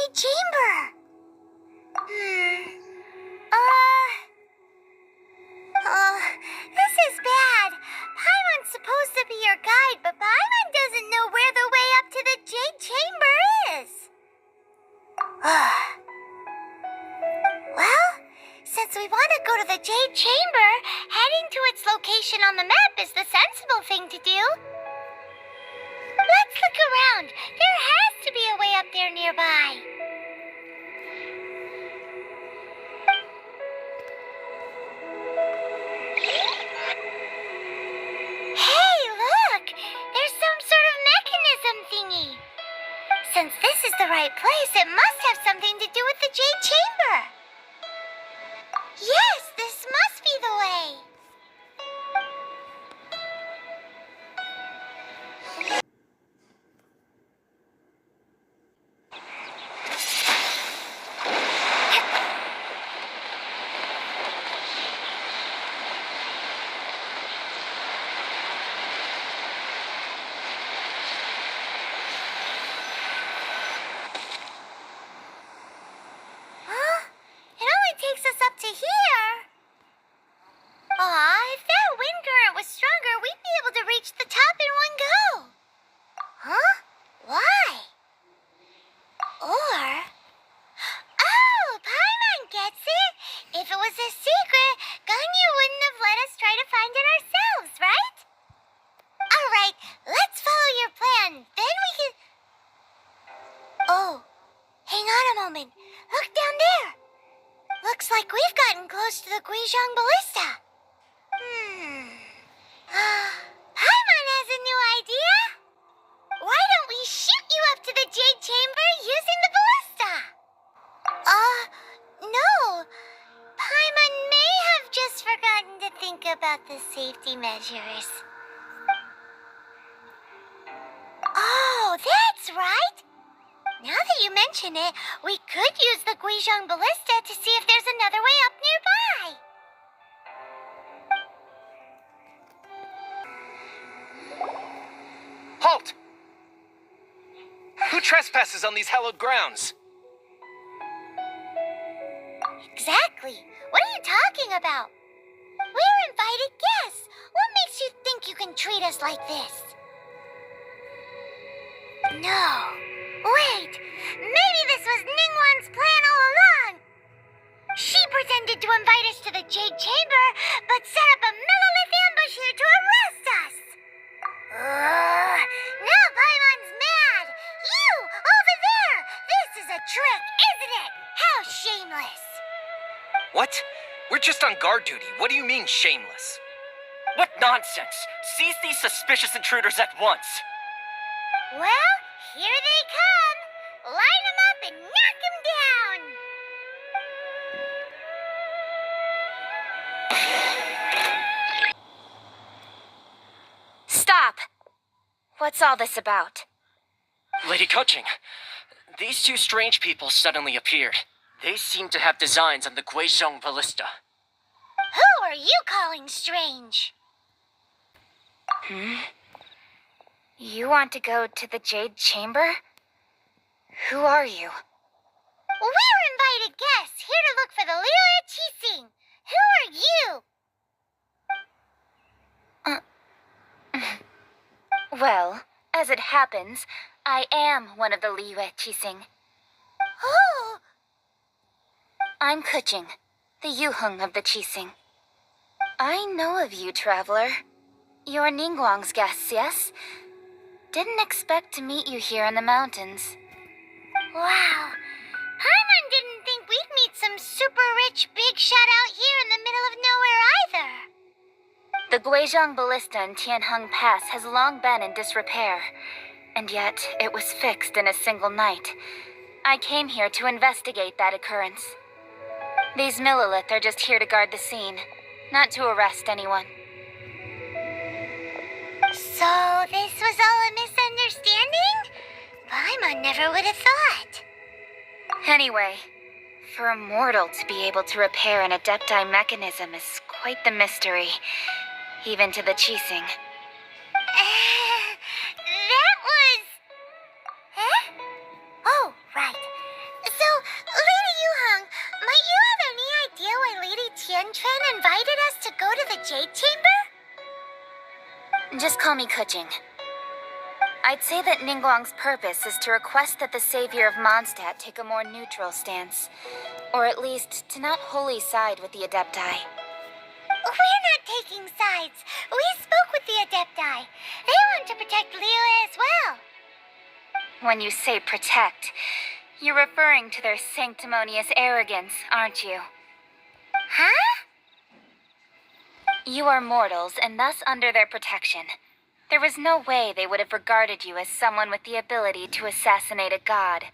Jade Chamber? This is bad. Paimon's supposed to be your guide, but Paimon doesn't know where the way up to the Jade Chamber is. Well, since we want to go to the Jade Chamber, heading to its location on the map is the sensible thing to do. Let's look around. There has to be a way up there nearby. Hey, look! There's some sort of mechanism thingy. Since this is the right place, it must have something to do with the Jade Chamber. Yes, this must be the way. Measures. Oh, that's right! Now that you mention it, we could use the Guizhong Ballista to see if there's another way up nearby. Halt! Who trespasses on these hallowed grounds? Exactly. What are you talking about? We're invited guests. What makes you think you can treat us like this? No. Wait. Maybe this was Ningguang's plan all along. She pretended to invite us to the Jade Chamber, but set up a millilith ambush here to arrest us. Now Paimon's mad. You, over there. This is a trick, isn't it? How shameless. What? We're just on guard duty. What do you mean, shameless? What nonsense! Seize these suspicious intruders at once! Well, here they come! Line them up and knock them down! Stop! What's all this about? Lady Coaching, these two strange people suddenly appeared. They seem to have designs on the Guizhong Ballista. Who are you calling strange? You want to go to the Jade Chamber? Who are you? We're invited guests, here to look for the Liyue. Who are you? Well, as it happens, I am one of the Liyue. Who? I'm Kuching, the Yuheng of the Qixing. I know of you, traveler. You're Ningguang's guests, yes? Didn't expect to meet you here in the mountains. Wow. Paimon didn't think we'd meet some super rich big shot out here in the middle of nowhere either. The Guizhong Ballista in Tianheng Pass has long been in disrepair, and yet it was fixed in a single night. I came here to investigate that occurrence. These millilith are just here to guard the scene, not to arrest anyone. So this was all a misunderstanding? Paimon never would have thought. Anyway, for a mortal to be able to repair an adepti mechanism is quite the mystery, even to the Qixing. That was... Huh? Oh, right. Just call me Kuching. I'd say that Ningguang's purpose is to request that the savior of Mondstadt take a more neutral stance. Or at least, to not wholly side with the Adepti. We're not taking sides. We spoke with the Adepti. They want to protect Liyue as well. When you say protect, you're referring to their sanctimonious arrogance, aren't you? Huh? You are mortals, and thus under their protection. There was no way they would have regarded you as someone with the ability to assassinate a god.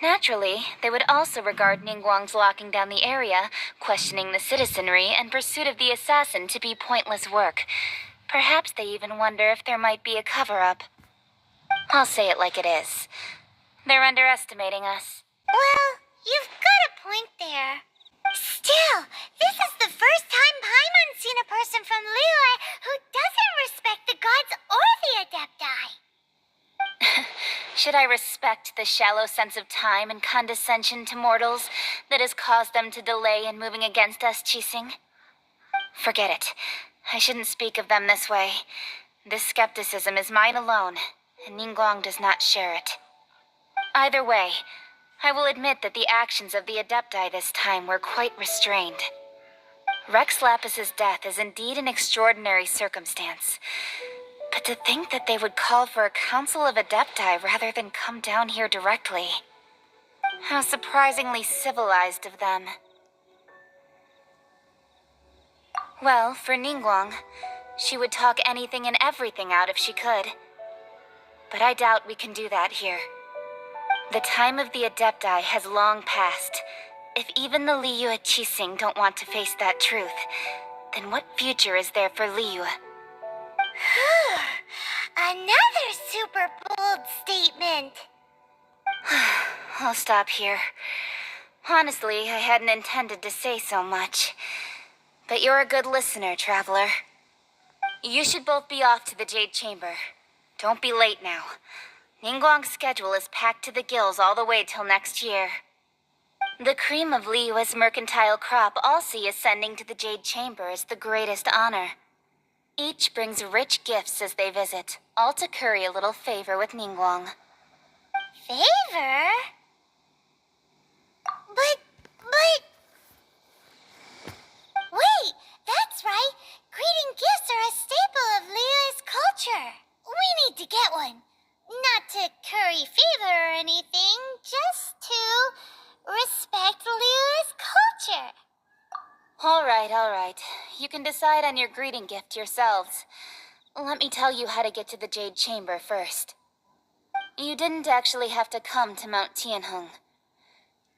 Naturally, they would also regard Ningguang's locking down the area, questioning the citizenry, and pursuit of the assassin to be pointless work. Perhaps they even wonder if there might be a cover-up. I'll say it like it is. They're underestimating us. Well, you've got a point there. Still, this is the first time Paimon's seen a person from Liyue who doesn't respect the gods or the Adepti. Should I respect the shallow sense of time and condescension to mortals that has caused them to delay in moving against us, Qixing? Forget it. I shouldn't speak of them this way. This skepticism is mine alone, and Ningguang does not share it. Either way, I will admit that the actions of the Adepti this time were quite restrained. Rex Lapis's death is indeed an extraordinary circumstance. But to think that they would call for a council of Adepti rather than come down here directly. How surprisingly civilized of them. Well, for Ningguang, she would talk anything and everything out if she could. But I doubt we can do that here. The time of the Adepti has long passed. If even the Liyue Qixing don't want to face that truth, then what future is there for Liyue? Another super bold statement. I'll stop here. Honestly, I hadn't intended to say so much. But you're a good listener, Traveler. You should both be off to the Jade Chamber. Don't be late now. Ningguang's schedule is packed to the gills all the way till next year. The cream of Liyue's mercantile crop all see ascending to the Jade Chamber as the greatest honor. Each brings rich gifts as they visit, all to curry a little favor with Ningguang. Favor? But... Wait, that's right. Greeting gifts are a staple of Liyue's culture. We need to get one. Not to curry favor or anything, just to respect Liyue's culture. All right. You can decide on your greeting gift yourselves. Let me tell you how to get to the Jade Chamber first. You didn't actually have to come to Mount Tianheng.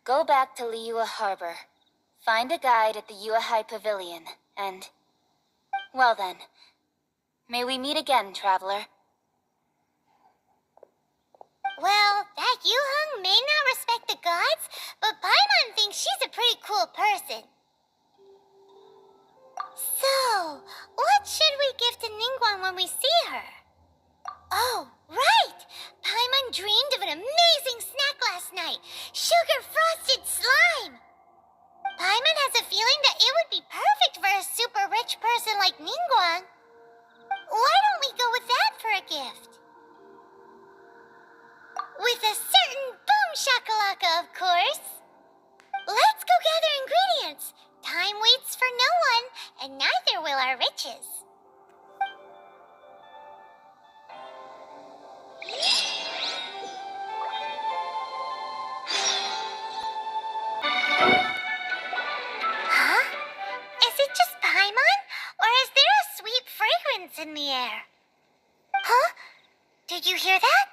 Go back to Liyue Harbor. Find a guide at the Yuehai Pavilion, and... Well then, may we meet again, Traveler. Well, that Yuheng may not respect the gods, but Paimon thinks she's a pretty cool person. So, what should we give to Ningguang when we see her? Oh, right! Paimon dreamed of an amazing snack last night. Sugar-frosted slime! Paimon has a feeling that it would be perfect for a super rich person like Ningguang. Why don't we go with that for a gift? With a certain boom shakalaka, of course. Let's go gather ingredients. Time waits for no one, and neither will our riches. Huh? Is it just Paimon, or is there a sweet fragrance in the air? Huh? Did you hear that?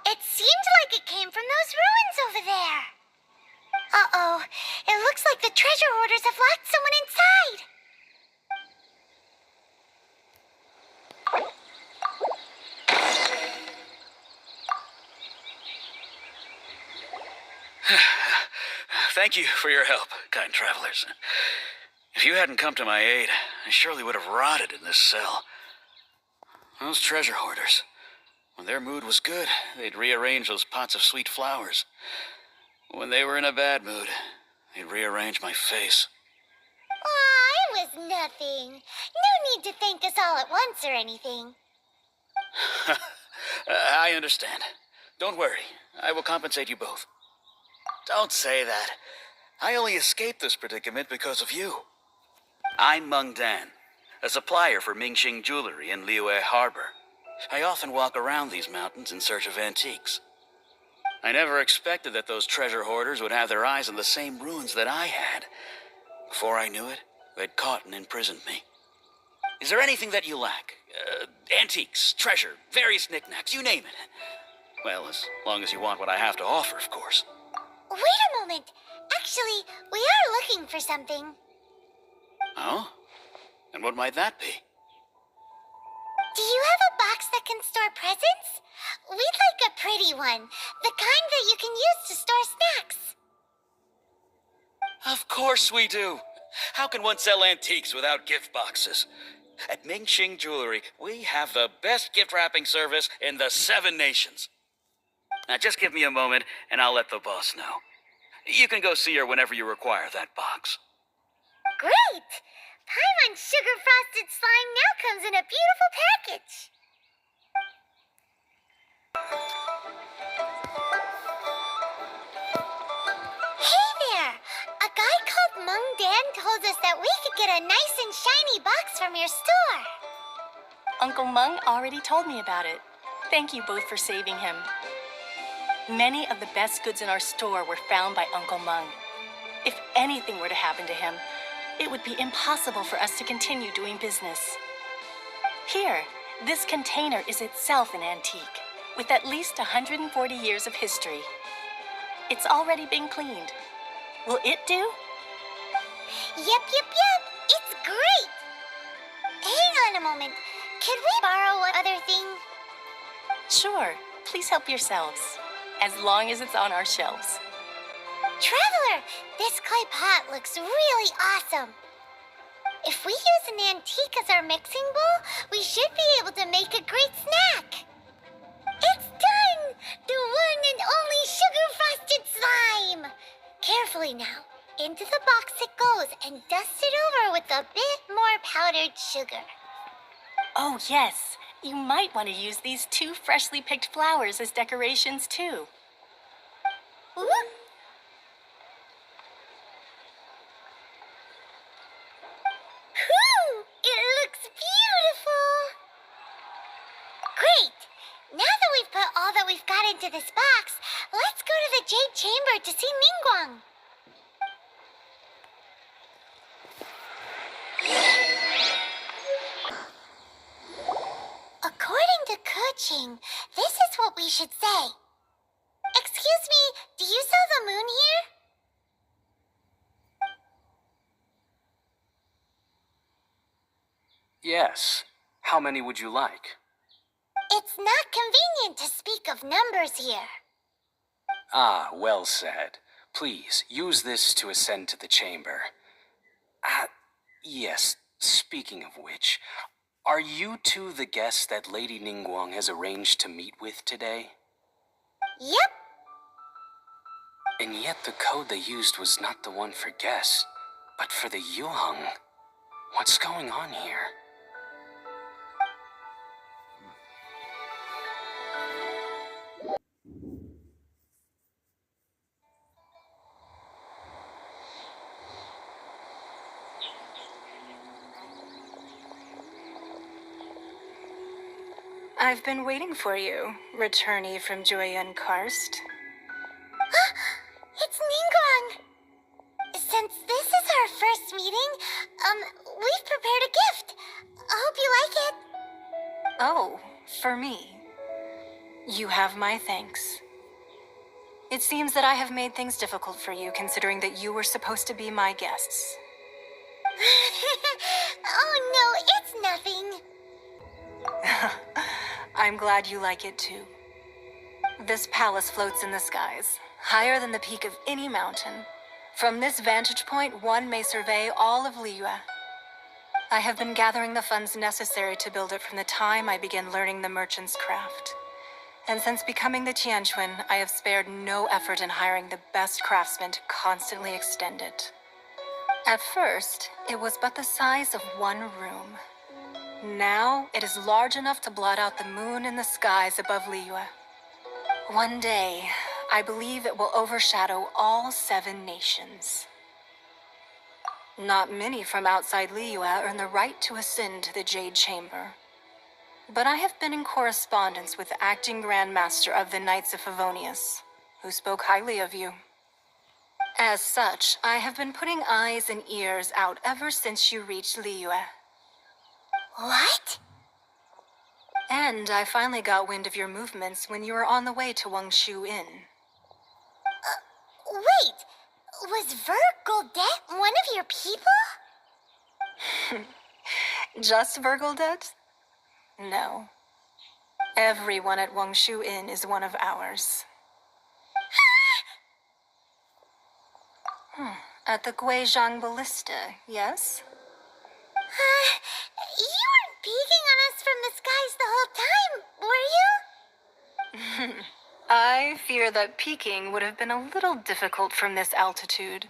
It seemed like it came from those ruins over there. Uh-oh. It looks like the treasure hoarders have locked someone inside. Thank you for your help, kind travelers. If you hadn't come to my aid, I surely would have rotted in this cell. Those treasure hoarders, when their mood was good, they'd rearrange those pots of sweet flowers. When they were in a bad mood, they'd rearrange my face. I was nothing. No need to thank us all at once or anything. I understand. Don't worry. I will compensate you both. Don't say that. I only escaped this predicament because of you. I'm Meng Dan, a supplier for Mingxing jewelry in Liyue Harbor. I often walk around these mountains in search of antiques. I never expected that those treasure hoarders would have their eyes on the same ruins that I had. Before I knew it, they'd caught and imprisoned me. Is there anything that you lack? Antiques, treasure, various knickknacks, you name it. Well, as long as you want what I have to offer, of course. Wait a moment. Actually, we are looking for something. Oh? And what might that be? Do you have a box that can store presents? We'd like a pretty one. The kind that you can use to store snacks. Of course we do. How can one sell antiques without gift boxes? At Mingxing Jewelry, we have the best gift wrapping service in the 7 nations. Now just give me a moment and I'll let the boss know. You can go see her whenever you require that box. Great! Paimon Sugar Frosted Slime now comes in a beautiful package. Hey there! A guy called Meng Dan told us that we could get a nice and shiny box from your store. Uncle Meng already told me about it. Thank you both for saving him. Many of the best goods in our store were found by Uncle Meng. If anything were to happen to him, it would be impossible for us to continue doing business. Here, this container is itself an antique, with at least 140 years of history. It's already been cleaned. Will it do? Yep. It's great! Hang on a moment. Could we borrow one other thing? Sure, please help yourselves, as long as it's on our shelves. Traveler, this clay pot looks really awesome. If we use an antique as our mixing bowl, we should be able to make a great snack. It's done! The one and only sugar-frosted slime! Carefully now. Into the box it goes and dust it over with a bit more powdered sugar. Oh, yes. You might want to use these 2 freshly picked flowers as decorations, too. Whoop. Whew! It looks beautiful! Great! Now that we've put all that we've got into this box, let's go to the Jade Chamber to see Ningguang. According to Kuching, this is what we should say. Excuse me, do you sell the moon here? Yes. How many would you like? It's not convenient to speak of numbers here. Ah, well said. Please, use this to ascend to the chamber. Yes, speaking of which, are you two the guests that Lady Ningguang has arranged to meet with today? Yep. And yet the code they used was not the one for guests, but for the Yuheng. What's going on here? I've been waiting for you, returnee from Jueyun Karst. It's Ningguang. Since this is our first meeting, we've prepared a gift. I hope you like it. Oh, for me. You have my thanks. It seems that I have made things difficult for you, considering that you were supposed to be my guests. Oh no, it's nothing. I'm glad you like it too. This palace floats in the skies, higher than the peak of any mountain. From this vantage point, one may survey all of Liyue. I have been gathering the funds necessary to build it from the time I began learning the merchant's craft. And since becoming the Tianquan, I have spared no effort in hiring the best craftsmen to constantly extend it. At first, it was but the size of one room. Now, it is large enough to blot out the moon in the skies above Liyue. One day, I believe it will overshadow all 7 nations. Not many from outside Liyue earn the right to ascend to the Jade Chamber. But I have been in correspondence with the acting Grand Master of the Knights of Favonius, who spoke highly of you. As such, I have been putting eyes and ears out ever since you reached Liyue. What? And I finally got wind of your movements when you were on the way to Wangshu Inn. Wait, was Vergoldet one of your people? Just Vergoldet? No. Everyone at Wangshu Inn is one of ours. At the Guizhang Ballista, yes? You weren't peeking on us from the skies the whole time, were you? I fear that peeking would have been a little difficult from this altitude.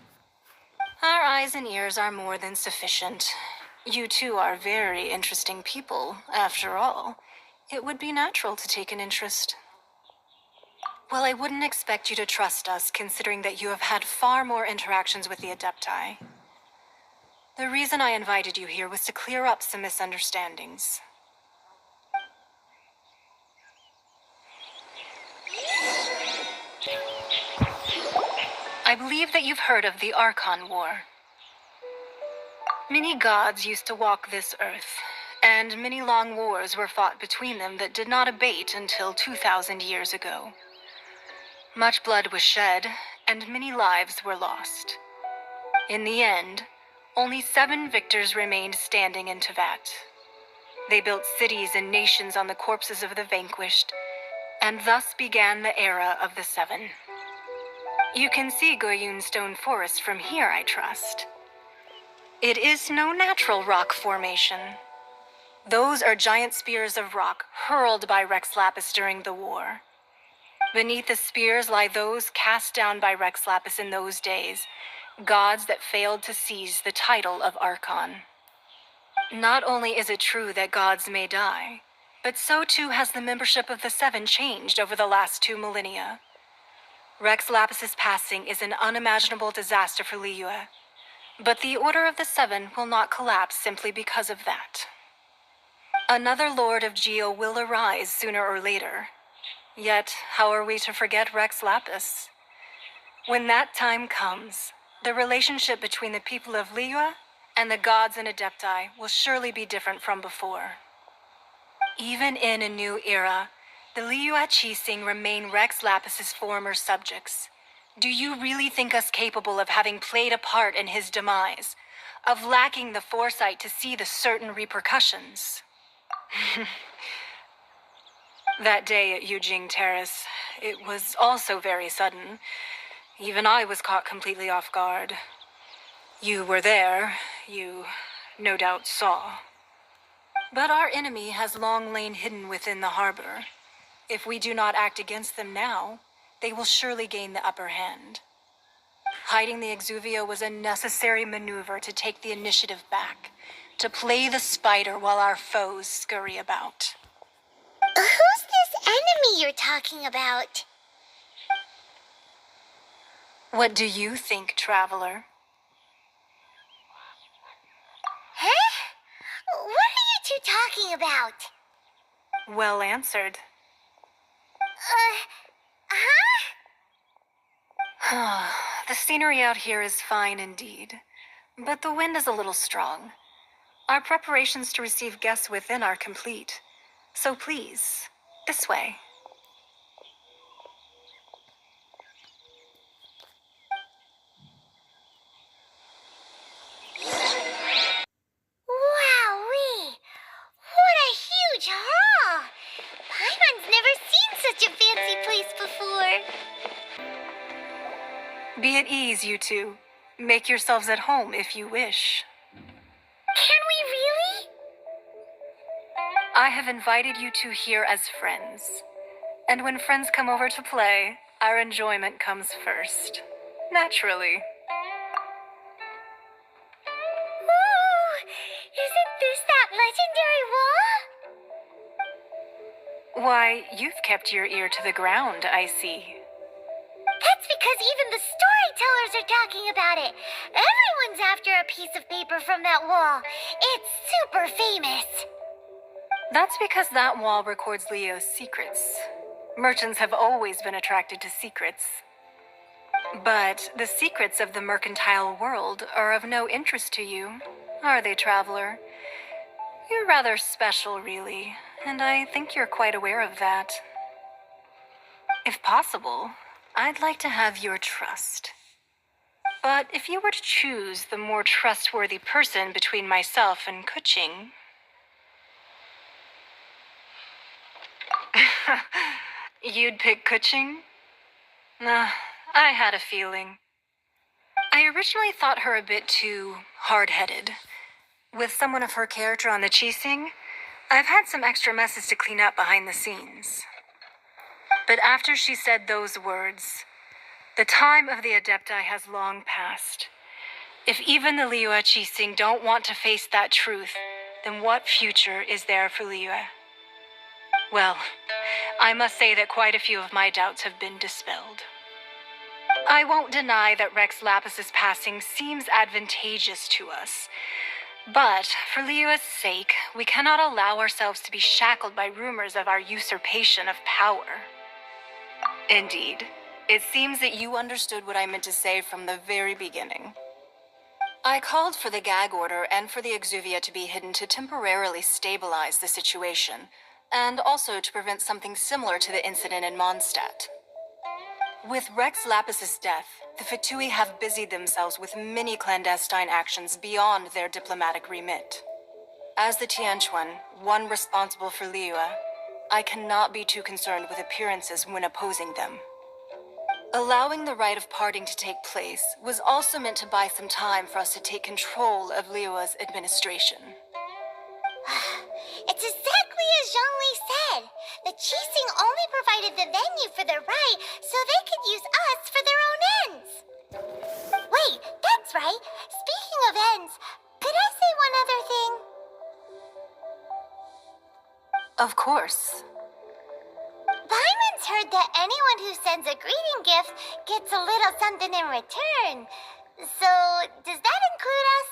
Our eyes and ears are more than sufficient. You two are very interesting people, after all. It would be natural to take an interest. Well, I wouldn't expect you to trust us, considering that you have had far more interactions with the Adepti. The reason I invited you here was to clear up some misunderstandings. I believe that you've heard of the Archon War. Many gods used to walk this earth, and many long wars were fought between them that did not abate until 2,000 years ago. Much blood was shed, and many lives were lost. In the end, only 7 victors remained standing in Tevat. They built cities and nations on the corpses of the vanquished, and thus began the era of the 7. You can see Goyun Stone Forest from here, I trust. It is no natural rock formation. Those are giant spears of rock hurled by Rex Lapis during the war. Beneath the spears lie those cast down by Rex Lapis in those days, gods that failed to seize the title of Archon. Not only is it true that gods may die, but so too has the membership of the 7 changed over the last 2 millennia. Rex Lapis's passing is an unimaginable disaster for Liyue, but the Order of the 7 will not collapse simply because of that. Another Lord of Geo will arise sooner or later. Yet, how are we to forget Rex Lapis? When that time comes, the relationship between the people of Liyue and the gods and Adepti will surely be different from before. Even in a new era, the Liyue Qixing remain Rex Lapis's former subjects. Do you really think us capable of having played a part in his demise, of lacking the foresight to see the certain repercussions? That day at Yujing Terrace, it was also very sudden. Even I was caught completely off guard. You were there, you no doubt saw. But our enemy has long lain hidden within the harbor. If we do not act against them now, they will surely gain the upper hand. Hiding the Exuvia was a necessary maneuver to take the initiative back, to play the spider while our foes scurry about. Who's this enemy you're talking about? What do you think, traveler? Huh? What are you two talking about? Well answered. Huh? The scenery out here is fine indeed, but the wind is a little strong. Our preparations to receive guests within are complete, so please, this way. Wowee! What a huge hall! Paimon's never seen such a fancy place before. Be at ease, you two. Make yourselves at home if you wish. Can we really? I have invited you two here as friends. And when friends come over to play, our enjoyment comes first. Naturally. Why, you've kept your ear to the ground, I see. That's because even the storytellers are talking about it. Everyone's after a piece of paper from that wall. It's super famous. That's because that wall records Liyue's secrets. Merchants have always been attracted to secrets. But the secrets of the mercantile world are of no interest to you, are they, traveler? You're rather special, really, and I think you're quite aware of that. If possible, I'd like to have your trust. But if you were to choose the more trustworthy person between myself and Kuching... You'd pick Kuching? Nah, I had a feeling. I originally thought her a bit too hard-headed. With someone of her character on the Qixing, I've had some extra messes to clean up behind the scenes. But after she said those words, the time of the Adepti has long passed. If even the Liyue Qixing don't want to face that truth, then what future is there for Liyue? Well, I must say that quite a few of my doubts have been dispelled. I won't deny that Rex Lapis's passing seems advantageous to us. But, for Liyue's sake, we cannot allow ourselves to be shackled by rumors of our usurpation of power. Indeed. It seems that you understood what I meant to say from the very beginning. I called for the gag order and for the exuvia to be hidden to temporarily stabilize the situation, and also to prevent something similar to the incident in Mondstadt. With Rex Lapis's death, the Fatui have busied themselves with many clandestine actions beyond their diplomatic remit. As the Tianquan, one responsible for Liyue, I cannot be too concerned with appearances when opposing them. Allowing the rite of parting to take place was also meant to buy some time for us to take control of Liyue's administration. It's exactly as Zhongli said. The Qixing only provided the venue for their rite so they could use us for their own ends. Wait, that's right. Speaking of ends, could I say one other thing? Of course. Paimon's heard that anyone who sends a greeting gift gets a little something in return. So, does that include us?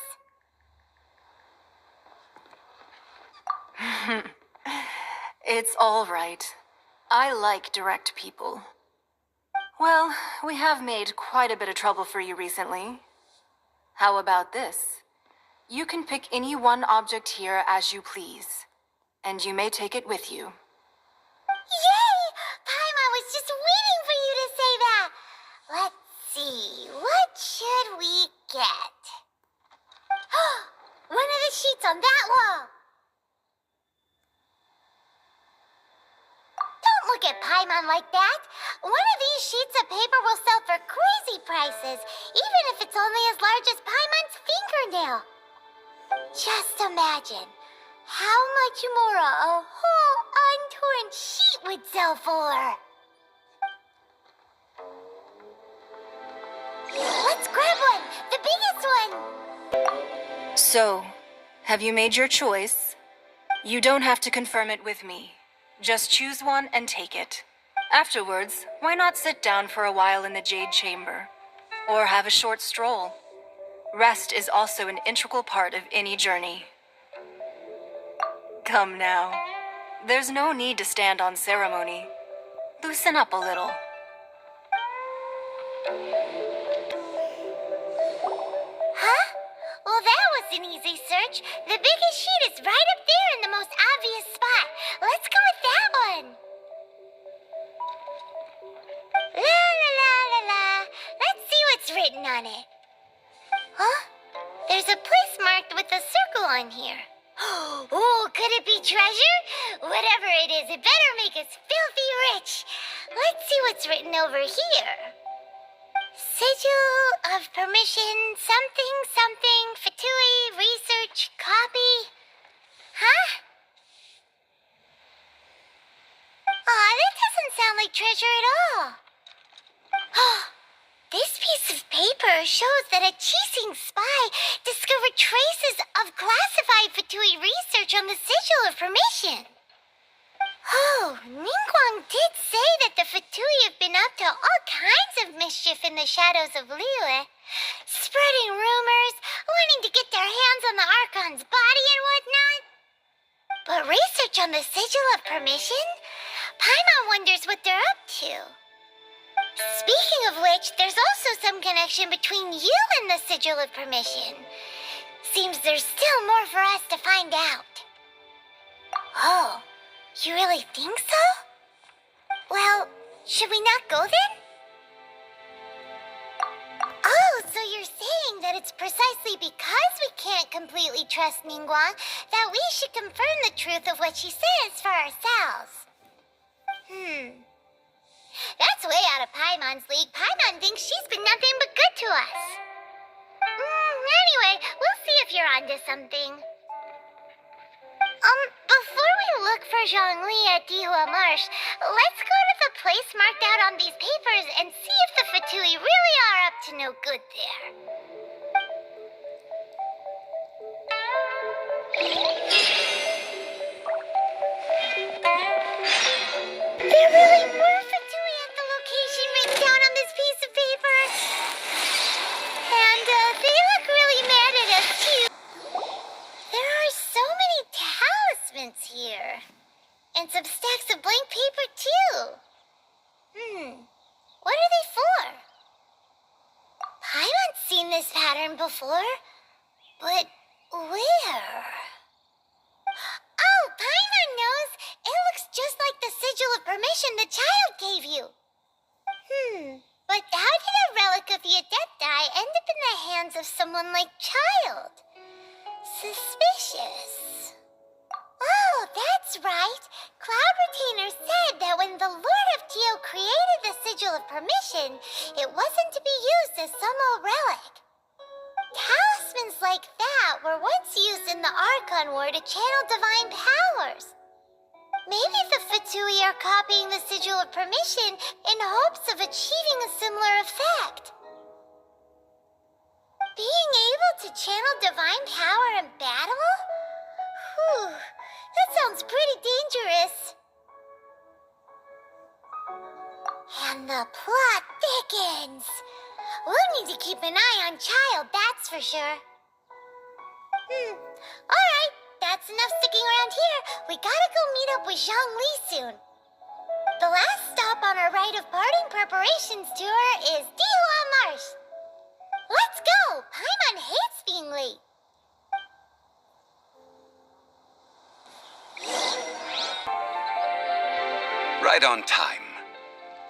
It's all right. I like direct people. Well, we have made quite a bit of trouble for you recently. How about this? You can pick any one object here as you please, and you may take it with you. Yay! Paimon was just waiting for you to say that. Let's see, what should we get? One of the sheets on that wall. Don't look at Paimon like that. One of these sheets of paper will sell for crazy prices, even if it's only as large as Paimon's fingernail. Just imagine how much more a whole untorn sheet would sell for. Let's grab one, the biggest one. So, have you made your choice? You don't have to confirm it with me. Just choose one and take it. Afterwards, why not sit down for a while in the Jade Chamber? Or have a short stroll? Rest is also an integral part of any journey. Come now. There's no need to stand on ceremony. Loosen up a little. Huh? Well, that was an easy search. The biggest sheet is right up there in the most obvious spot. Let's go with that one. La la la la la. Let's see what's written on it. Huh? There's a place marked with a circle on here. Oh, could it be treasure? Whatever it is, it better make us filthy rich. Let's see what's written over here. Sigil of permission, something, something, Fatui, research, copy. Huh? Aw, that doesn't sound like treasure at all. This piece of paper shows that a Qixing spy discovered traces of classified Fatui research on the Sigil of Permission. Oh, Ningguang did say that the Fatui have been up to all kinds of mischief in the shadows of Liyue, spreading rumors, wanting to get their hands on the archon's body and whatnot. But research on the Sigil of Permission? Paimon wonders what they're up to. Speaking of which, there's also some connection between you and the Sigil of Permission. Seems there's still more for us to find out. Oh, you really think so? Well, should we not go then? Oh, so you're saying that it's precisely because we can't completely trust Ningguang that we should confirm the truth of what she says for ourselves. That's way out of Paimon's league. Paimon thinks she's been nothing but good to us. Anyway, we'll see if you're onto something. Before we look for Zhongli at Dihua Marsh, let's go to the place marked out on these papers and see if the Fatui really are up to no good there. There really were Fatui at the location written down on this piece of paper. And they look really mad at us too. There are so many talismans here. And some stacks of blank paper too. What are they for? Paimon's seen this pattern before. But where? Oh, Paimon knows. It looks just like the Sigil of Permission the child gave you. But how did a relic of the Adepti end up in the hands of someone like Child? Suspicious. Oh, that's right. Cloud Retainer said that when the Lord of Tio created the Sigil of Permission, it wasn't to be used as some old relic. Talismans like that were once used in the Archon War to channel divine powers. Maybe the Fatui are copying the Sigil of Permission in hopes of achieving a similar effect. Being able to channel divine power in battle? Whew, that sounds pretty dangerous. And the plot thickens. We'll need to keep an eye on Child, that's for sure. Alright, that's enough sticking around here. We gotta go meet up with Zhongli soon. The last stop on our rite of parting preparations tour is Dihua Marsh. Let's go! Paimon hates being late. Right on time.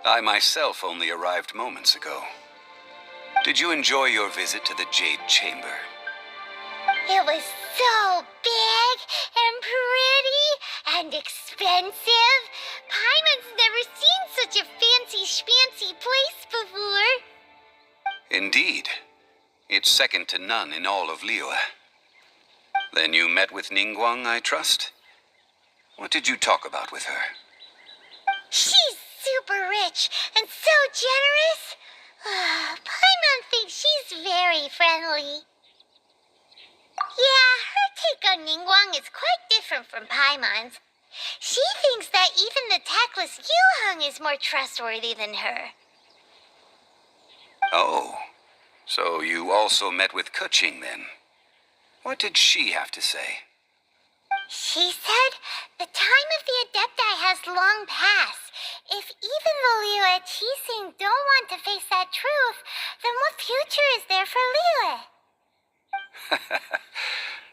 I myself only arrived moments ago. Did you enjoy your visit to the Jade Chamber? It was so big and pretty and expensive. Paimon's never seen such a fancy schmancy place before. Indeed. It's second to none in all of Liyue. Then you met with Ningguang, I trust? What did you talk about with her? She's super rich and so generous. Paimon thinks she's very friendly. Yeah, her take on Ningguang is quite different from Paimon's. She thinks that even the tactless Yuheng is more trustworthy than her. Oh, so you also met with Keqing then? What did she have to say? She said the time of the Adepti has long passed. If even the Liyue Qixing don't want to face that truth, then what future is there for Liyue?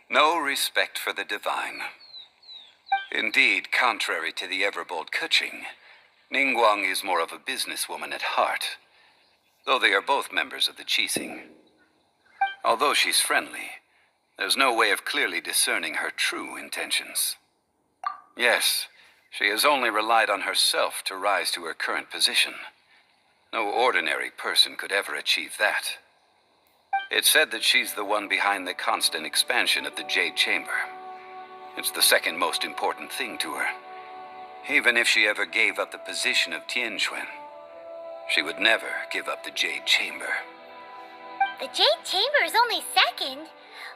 No respect for the divine. Indeed, contrary to the ever-bold Keqing, Ningguang is more of a businesswoman at heart, though they are both members of the Qixing. Although she's friendly, there's no way of clearly discerning her true intentions. Yes, she has only relied on herself to rise to her current position. No ordinary person could ever achieve that. It's said that she's the one behind the constant expansion of the Jade Chamber. It's the second most important thing to her. Even if she ever gave up the position of Tianquan, she would never give up the Jade Chamber. The Jade Chamber is only second.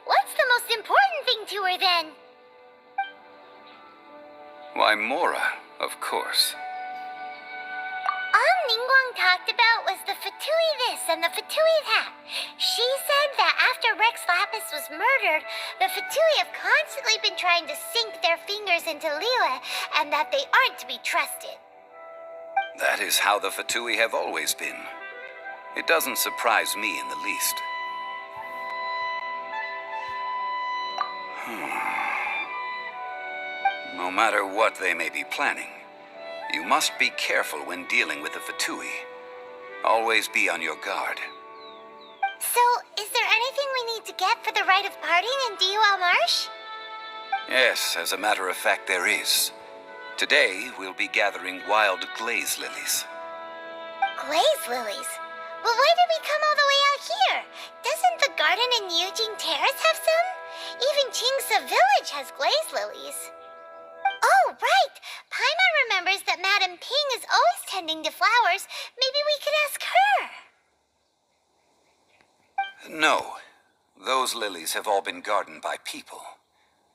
What's the most important thing to her then? Why, Mora, of course. All Ningguang talked about was the Fatui this and the Fatui that. She said that after Rex Lapis was murdered, the Fatui have constantly been trying to sink their fingers into Liyue, and that they aren't to be trusted. That is how the Fatui have always been. It doesn't surprise me in the least. No matter what they may be planning, you must be careful when dealing with the Fatui. Always be on your guard. So, is there anything we need to get for the rite of parting in Dihua Marsh? Yes, as a matter of fact, there is. Today, we'll be gathering wild glaze lilies. Glaze lilies? Well, why did we come all the way out here? Doesn't the garden in Yujing Terrace have some? Even Qingse Village has glaze lilies. Oh, right! Paimon remembers that Madame Ping is always tending to flowers. Maybe we could ask her. No. Those lilies have all been gardened by people.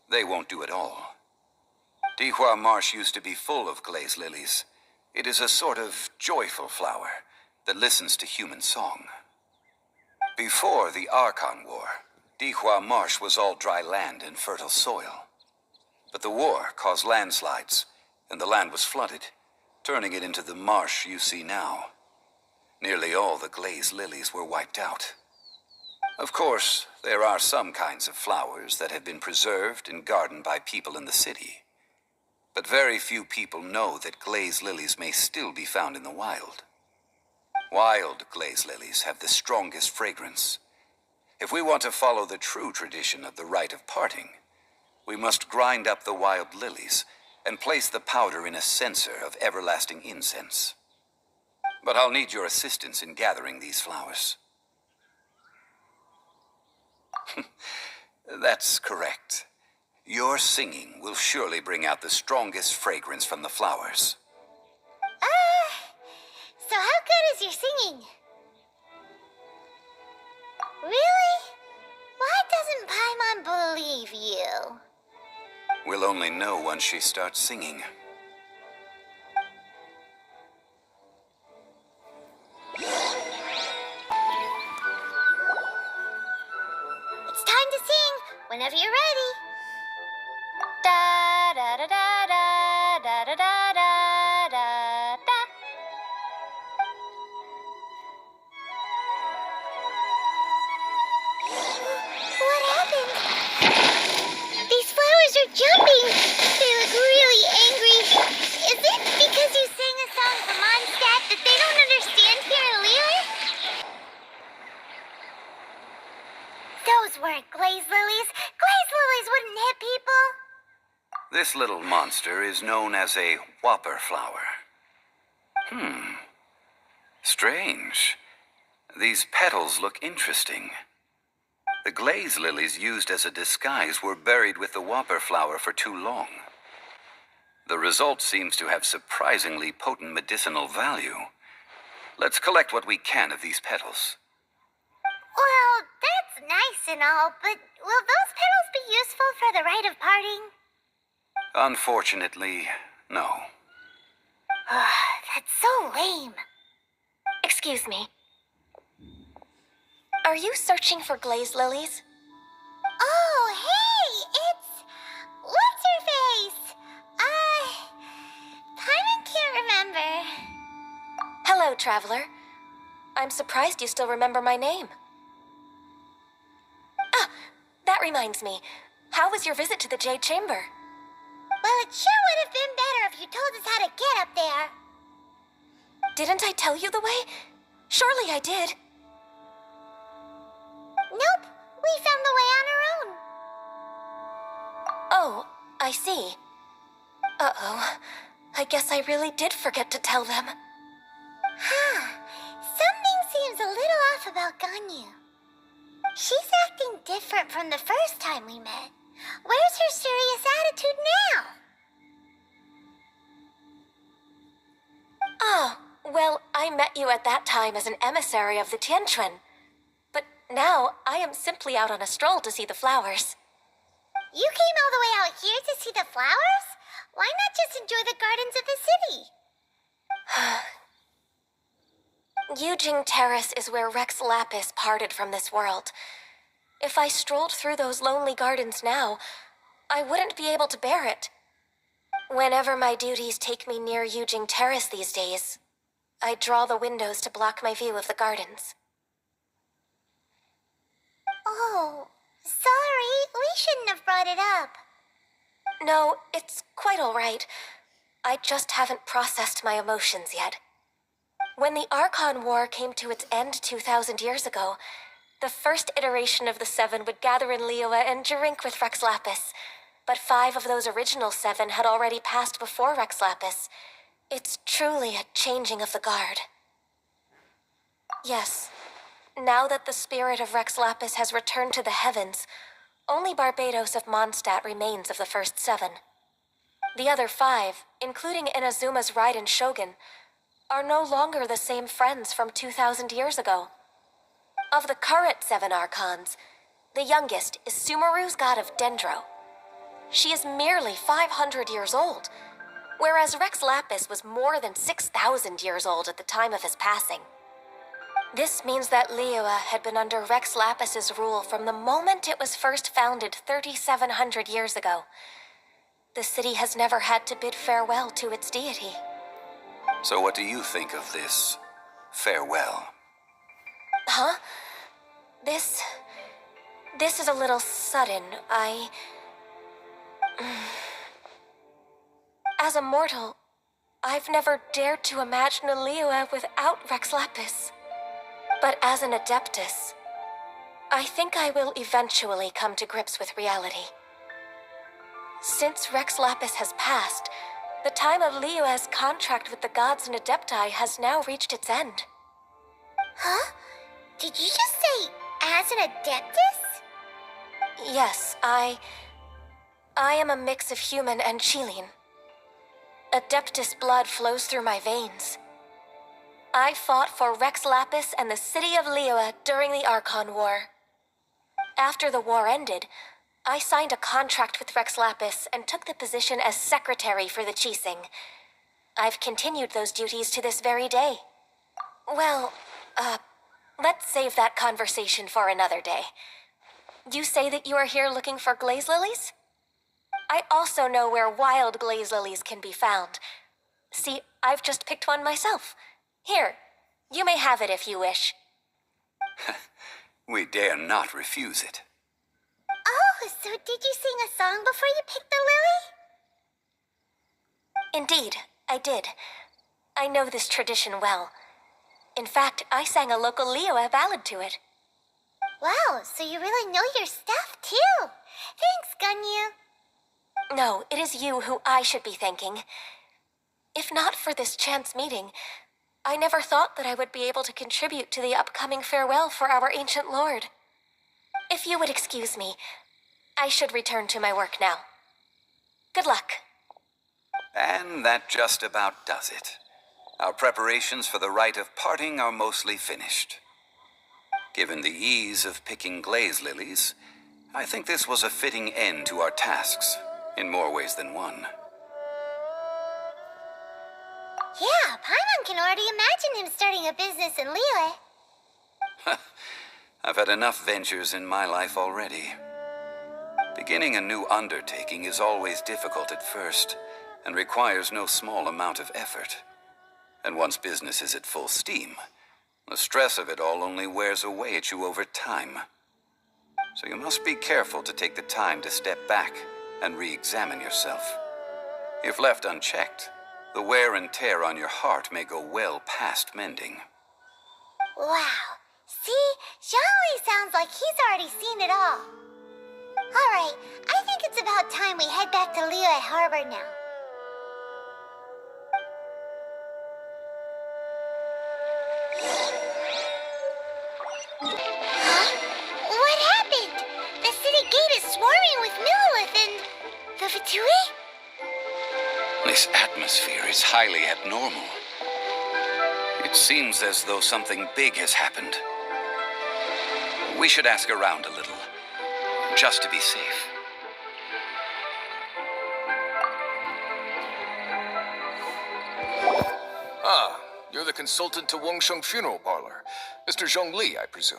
They won't do it all. Dihua Marsh used to be full of glaze lilies. It is a sort of joyful flower that listens to human song. Before the Archon War, Dihua Marsh was all dry land and fertile soil. But the war caused landslides, and the land was flooded, turning it into the marsh you see now. Nearly all the glaze lilies were wiped out. Of course, there are some kinds of flowers that have been preserved and gardened by people in the city. But very few people know that glaze lilies may still be found in the wild. Wild glaze lilies have the strongest fragrance. If we want to follow the true tradition of the rite of parting, we must grind up the wild lilies and place the powder in a censer of everlasting incense. But I'll need your assistance in gathering these flowers. That's correct. Your singing will surely bring out the strongest fragrance from the flowers. So how good is your singing? Really? Why doesn't Paimon believe you? We'll only know once she starts singing. It's time to sing, whenever you're ready. Da da da da da da da da da da da. What happened? These flowers are jumping. They look really angry. Is it because you sang a song for Mondstadt that they don't understand here in Liyue? Those weren't glaze lilies. Glaze lilies wouldn't hit people. This little monster is known as a whopper flower. Strange. These petals look interesting. The glaze lilies used as a disguise were buried with the whopper flower for too long. The result seems to have surprisingly potent medicinal value. Let's collect what we can of these petals. Well, that's nice and all, but will those petals be useful for the rite of parting? Unfortunately, no. That's so lame. Excuse me. Are you searching for glaze lilies? Oh, hey, it's... What's-her-face? Paimon can't remember. Hello, traveler. I'm surprised you still remember my name. Ah, that reminds me. How was your visit to the Jade Chamber? Well, it sure would have been better if you told us how to get up there. Didn't I tell you the way? Surely I did. Nope, we found the way on our own. Oh, I see. Uh-oh. I guess I really did forget to tell them. Something seems a little off about Ganyu. She's acting different from the first time we met. Where's her serious attitude now? Oh, well, I met you at that time as an emissary of the Tianquan. But now I am simply out on a stroll to see the flowers. You came all the way out here to see the flowers? Why not just enjoy the gardens of the city? Yujing Terrace is where Rex Lapis parted from this world. If I strolled through those lonely gardens now, I wouldn't be able to bear it. Whenever my duties take me near Yujing Terrace these days, I draw the windows to block my view of the gardens. Oh, sorry. We shouldn't have brought it up. No, it's quite all right. I just haven't processed my emotions yet. When the Archon War came to its end 2,000 years ago, the first iteration of the Seven would gather in Liyue and drink with Rex Lapis. But 5 of those original 7 had already passed before Rex Lapis. It's truly a changing of the guard. Yes, now that the spirit of Rex Lapis has returned to the heavens, only Barbados of Mondstadt remains of the first 7. The other 5, including Inazuma's Raiden Shogun, are no longer the same friends from 2,000 years ago. Of the current 7 Archons, the youngest is Sumeru's god of Dendro. She is merely 500 years old, whereas Rex Lapis was more than 6,000 years old at the time of his passing. This means that Liyue had been under Rex Lapis's rule from the moment it was first founded 3,700 years ago. The city has never had to bid farewell to its deity. So what do you think of this farewell? Huh? This is a little sudden. As a mortal, I've never dared to imagine a Liyue without Rex Lapis. But as an Adeptus, I think I will eventually come to grips with reality. Since Rex Lapis has passed, the time of Liyue's contract with the gods and Adepti has now reached its end. Huh? Did you just say, as an Adeptus? Yes, I am a mix of human and Chilean. Adeptus blood flows through my veins. I fought for Rex Lapis and the city of Liyue during the Archon War. After the war ended, I signed a contract with Rex Lapis and took the position as secretary for the Qixing. I've continued those duties to this very day. Well, let's save that conversation for another day. You say that you are here looking for glaze lilies? I also know where wild glaze lilies can be found. See, I've just picked one myself. Here, you may have it if you wish. We dare not refuse it. Oh, so did you sing a song before you picked the lily? Indeed, I did. I know this tradition well. In fact, I sang a local Liyue ballad to it. Wow, so you really know your stuff, too. Thanks, Gunyu. No, it is you who I should be thanking. If not for this chance meeting, I never thought that I would be able to contribute to the upcoming farewell for our ancient lord. If you would excuse me, I should return to my work now. Good luck. And that just about does it. Our preparations for the rite of parting are mostly finished. Given the ease of picking glaze lilies, I think this was a fitting end to our tasks, in more ways than one. Yeah, Paimon can already imagine him starting a business in Liyue. I've had enough ventures in my life already. Beginning a new undertaking is always difficult at first, and requires no small amount of effort. And once business is at full steam, the stress of it all only wears away at you over time. So you must be careful to take the time to step back and re-examine yourself. If left unchecked, the wear and tear on your heart may go well past mending. Wow. See? Zhongli sounds like he's already seen it all. Alright, I think it's about time we head back to Liyue Harbor now. Huh? What happened? The city gate is swarming with Millilith and... the Fatui? This atmosphere is highly abnormal. It seems as though something big has happened. We should ask around a little, just to be safe. You're the consultant to Wangsheng Funeral Parlor. Mr. Zhongli, I presume.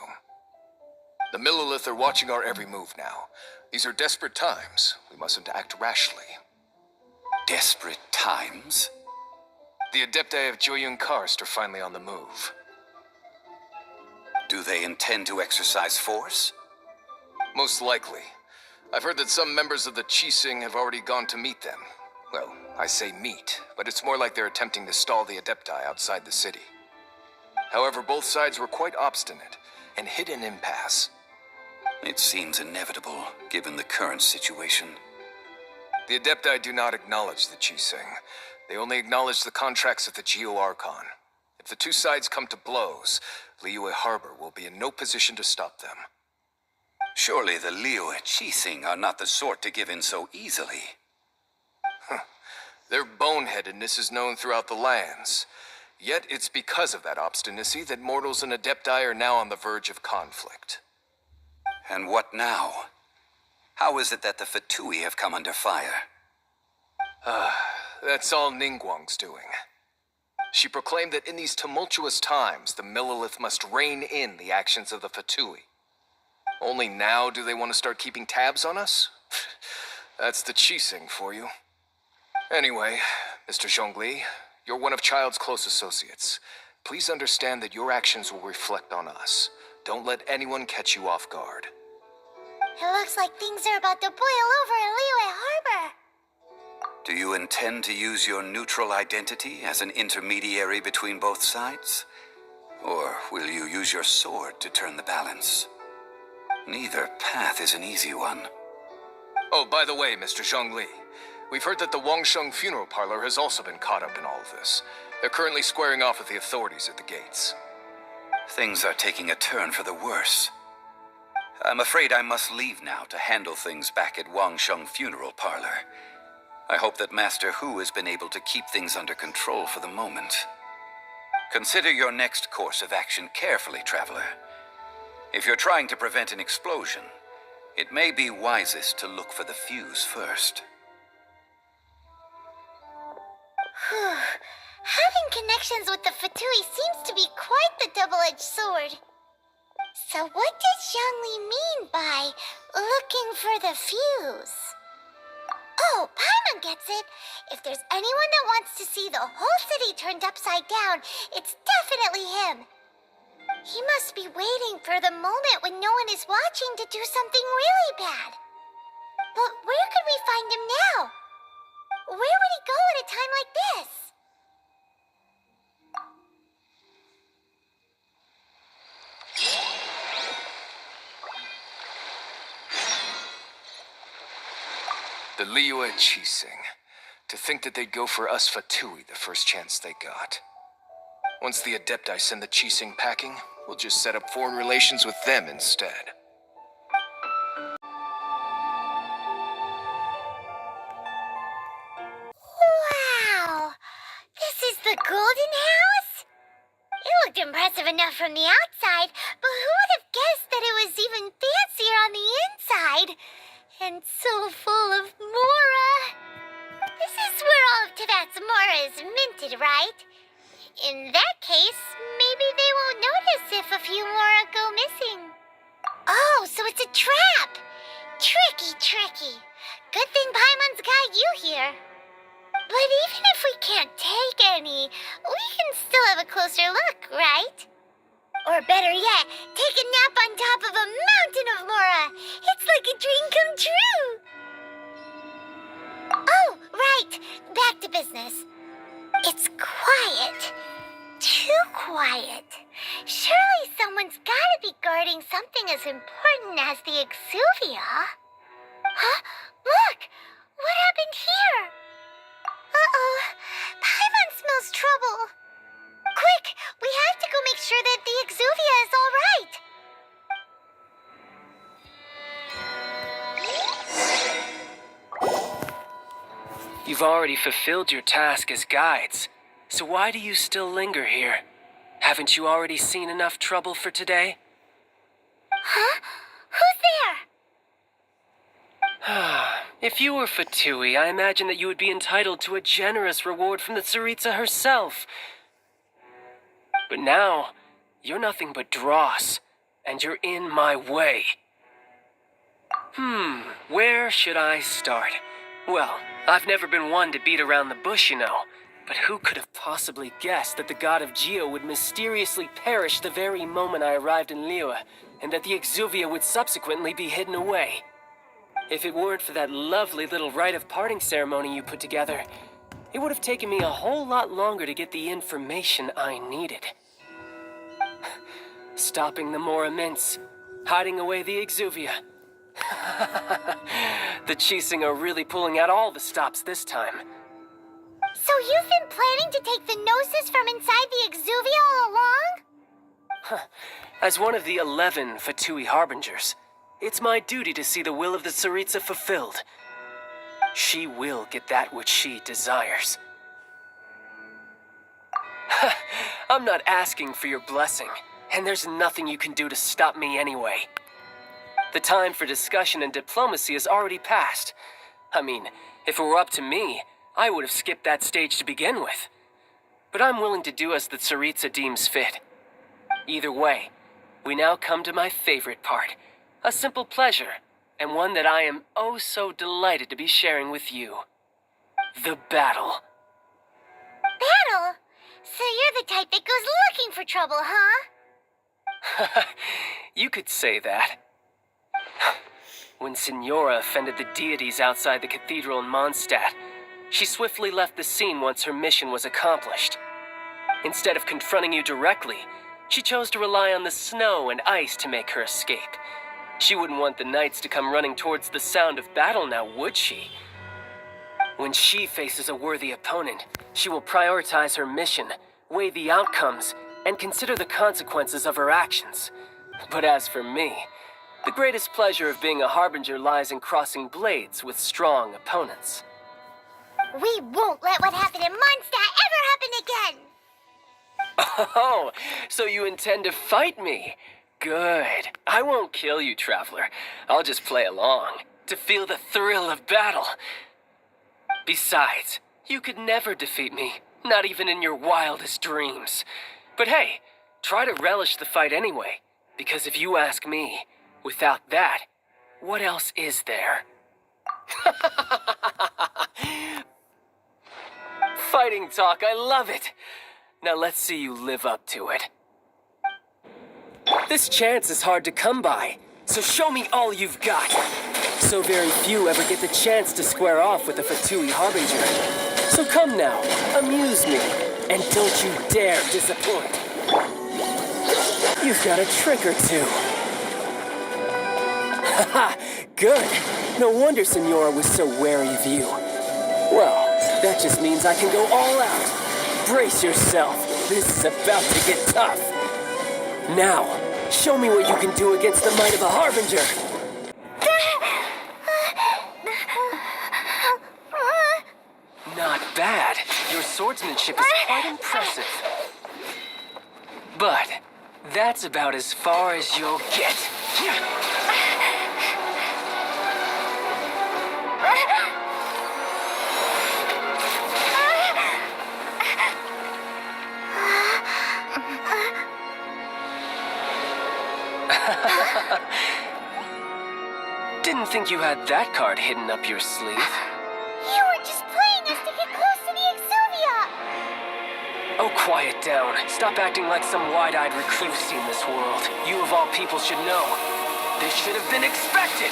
The Millilith are watching our every move now. These are desperate times. We mustn't act rashly. Desperate times? The Adepti of Joyun Karst are finally on the move. Do they intend to exercise force? Most likely. I've heard that some members of the Qixing have already gone to meet them. Well, I say meet, but it's more like they're attempting to stall the Adepti outside the city. However, both sides were quite obstinate and hit an impasse. It seems inevitable, given the current situation. The Adepti do not acknowledge the Qixing. They only acknowledge the contracts of the Geo-Archon. If the two sides come to blows, Liyue Harbor will be in no position to stop them. Surely the Liyue Qixing are not the sort to give in so easily. Their boneheadedness is known throughout the lands. Yet it's because of that obstinacy that mortals and Adepti are now on the verge of conflict. And what now? How is it that the Fatui have come under fire? That's all Ningguang's doing. She proclaimed that in these tumultuous times, the Millilith must rein in the actions of the Fatui. Only now do they want to start keeping tabs on us? That's the Qixing for you. Anyway, Mr. Zhongli, you're one of Child's close associates. Please understand that your actions will reflect on us. Don't let anyone catch you off guard. It looks like things are about to boil over in Liyue Harbor. Do you intend to use your neutral identity as an intermediary between both sides? Or will you use your sword to turn the balance? Neither path is an easy one. Oh, by the way, Mr. Zhongli, we've heard that the Wangsheng Funeral Parlor has also been caught up in all of this. They're currently squaring off with the authorities at the gates. Things are taking a turn for the worse. I'm afraid I must leave now to handle things back at Wangsheng Funeral Parlor. I hope that Master Hu has been able to keep things under control for the moment. Consider your next course of action carefully, Traveler. If you're trying to prevent an explosion, it may be wisest to look for the fuse first. Having connections with the Fatui seems to be quite the double-edged sword. So what does Zhongli mean by looking for the fuse? Oh, Paimon gets it. If there's anyone that wants to see the whole city turned upside down, it's definitely him. He must be waiting for the moment when no one is watching to do something really bad. But where could we find him now? Where would he go at a time like this? The Liyue Qixing. To think that they'd go for us Fatui the first chance they got. Once the Adepti send the Qixing packing, we'll just set up foreign relations with them instead. Wow! This is the Golden House? It looked impressive enough from the outside, but who would have guessed that it was even fancier on the inside? And so full of Mora. This is where all of Tibet's Mora is minted, right? In that case, maybe they won't notice if a few Mora go missing. Oh, so it's a trap! Tricky, tricky. Good thing Paimon's got you here. But even if we can't take any, we can still have a closer look, right? Or better yet, take a nap on top of a mountain of Mora. It's like a dream come true. Oh, right. Back to business. It's quiet. Too quiet. Surely someone's gotta be guarding something as important as the Exuvia. Huh? Look! What happened here? Uh-oh. Paimon smells trouble. Quick! We have to go make sure that the Exuvia is all right. You've already fulfilled your task as guides, so why do you still linger here? Haven't you already seen enough trouble for today? Huh? Who's there? If you were Fatui, I imagine that you would be entitled to a generous reward from the Tsaritsa herself. But now, you're nothing but dross, and you're in my way. Where should I start? Well, I've never been one to beat around the bush, you know. But who could have possibly guessed that the god of Geo would mysteriously perish the very moment I arrived in Liyue, and that the Exuvia would subsequently be hidden away? If it weren't for that lovely little rite of parting ceremony you put together, it would have taken me a whole lot longer to get the information I needed. Stopping the Mora Mints, hiding away the Exuvia. The Chising are really pulling out all the stops this time. So you've been planning to take the Gnosis from inside the Exuvia all along? As one of the 11 Fatui Harbingers, it's my duty to see the will of the Tsaritsa fulfilled. She will get that which she desires. I'm not asking for your blessing, and there's nothing you can do to stop me anyway. The time for discussion and diplomacy has already passed. I mean, if it were up to me, I would have skipped that stage to begin with. But I'm willing to do as the Tsaritsa deems fit. Either way, we now come to my favorite part. A simple pleasure, and one that I am oh so delighted to be sharing with you. The battle. Battle? So you're the type that goes looking for trouble, huh? You could say that. When Signora offended the deities outside the cathedral in Mondstadt, she swiftly left the scene once her mission was accomplished. Instead of confronting you directly, she chose to rely on the snow and ice to make her escape. She wouldn't want the knights to come running towards the sound of battle now, would she? When she faces a worthy opponent, she will prioritize her mission, weigh the outcomes, and consider the consequences of her actions. But as for me, the greatest pleasure of being a harbinger lies in crossing blades with strong opponents. We won't let what happened in Mondstadt ever happen again! Oh, so you intend to fight me? Good. I won't kill you, Traveler. I'll just play along, to feel the thrill of battle. Besides, you could never defeat me, not even in your wildest dreams. But hey, try to relish the fight anyway, because if you ask me, without that, what else is there? Fighting talk, I love it. Now let's see you live up to it. This chance is hard to come by, so show me all you've got. So very few ever get the chance to square off with a Fatui Harbinger. So come now, amuse me, and don't you dare disappoint. You've got a trick or two. Haha, good. No wonder Signora was so wary of you. Well, that just means I can go all out. Brace yourself. This is about to get tough. Now, show me what you can do against the might of a Harbinger. Not bad. Your swordsmanship is quite impressive. But that's about as far as you'll get. Didn't think you had that card hidden up your sleeve. You were just playing us to get close to the Exuvia! Oh, quiet down. Stop acting like some wide-eyed recluse. You've seen this world. You of all people should know. This should have been expected!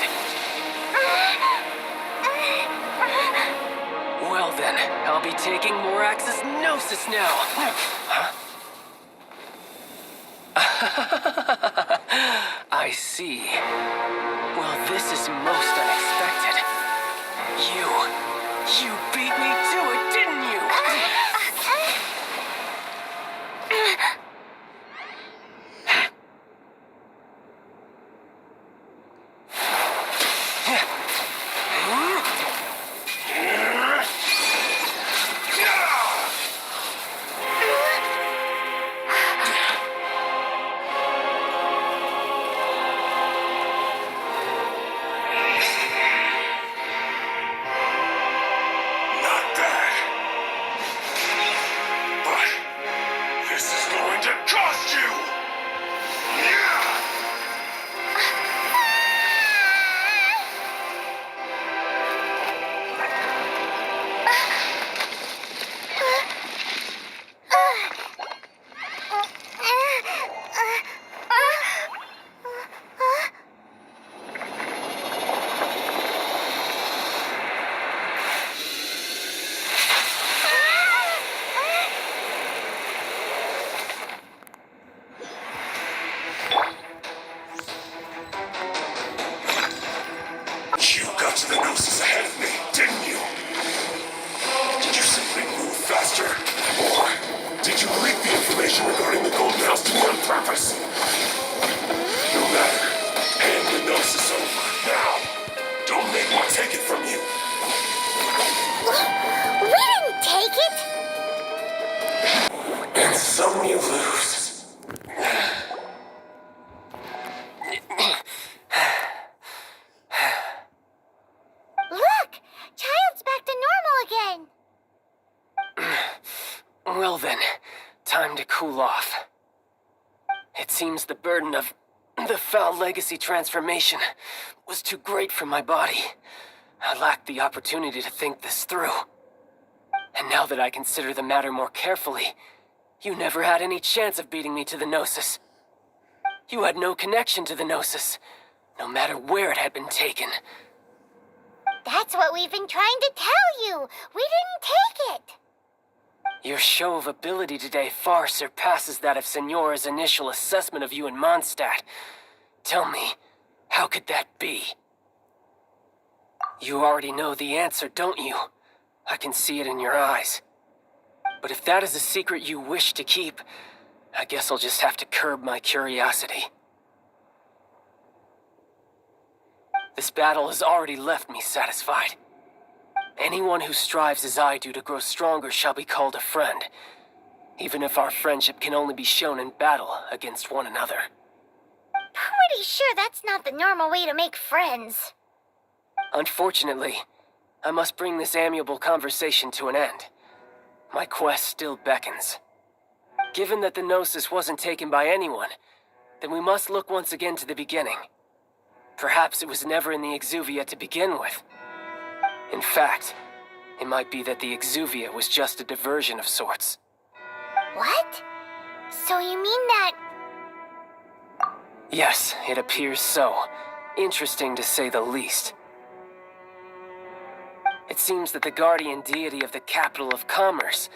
Well then, I'll be taking Morax's Gnosis now. Huh? I see. Well, this is most unexpected. You beat me to it, didn't you? Not bad. going to cost you! Yeah! You got to the Gnosis ahead of me, didn't you? Did you simply move faster? Or did you leak the information regarding the Golden House to me on purpose? No matter. Hand the Gnosis over, now. Don't make me take it from you. We didn't take it! And some you lose. Look! Child's back to normal again! Well then, time to cool off. It seems the burden of the foul legacy transformation was too great for my body. I lacked the opportunity to think this through. And now that I consider the matter more carefully, you never had any chance of beating me to the Gnosis. You had no connection to the Gnosis, no matter where it had been taken. That's what we've been trying to tell you! We didn't take it! Your show of ability today far surpasses that of Signora's initial assessment of you in Mondstadt. Tell me, how could that be? You already know the answer, don't you? I can see it in your eyes. But if that is a secret you wish to keep, I guess I'll just have to curb my curiosity. This battle has already left me satisfied. Anyone who strives as I do to grow stronger shall be called a friend, even if our friendship can only be shown in battle against one another. Pretty sure that's not the normal way to make friends. Unfortunately, I must bring this amiable conversation to an end. My quest still beckons. Given that the Gnosis wasn't taken by anyone, then we must look once again to the beginning. Perhaps it was never in the Exuvia to begin with. In fact, it might be that the Exuvia was just a diversion of sorts. What? So you mean that... Yes, it appears so. Interesting to say the least. It seems that the guardian deity of the capital of commerce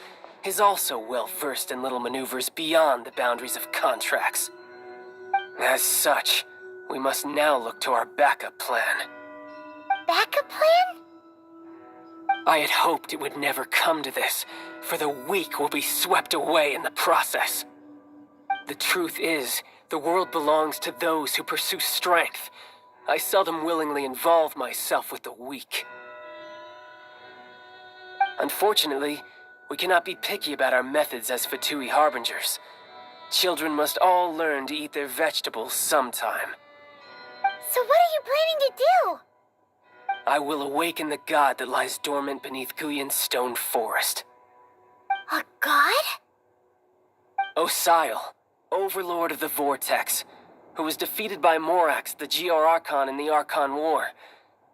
is also well versed in little maneuvers beyond the boundaries of contracts. As such, we must now look to our backup plan. Backup plan? I had hoped it would never come to this, for the weak will be swept away in the process. The truth is, the world belongs to those who pursue strength. I seldom willingly involve myself with the weak. Unfortunately, we cannot be picky about our methods as Fatui Harbingers. Children must all learn to eat their vegetables sometime. So what are you planning to do? I will awaken the god that lies dormant beneath Guyon's stone forest. A god? Osial, overlord of the Vortex, who was defeated by Morax, the Geo-Archon in the Archon War,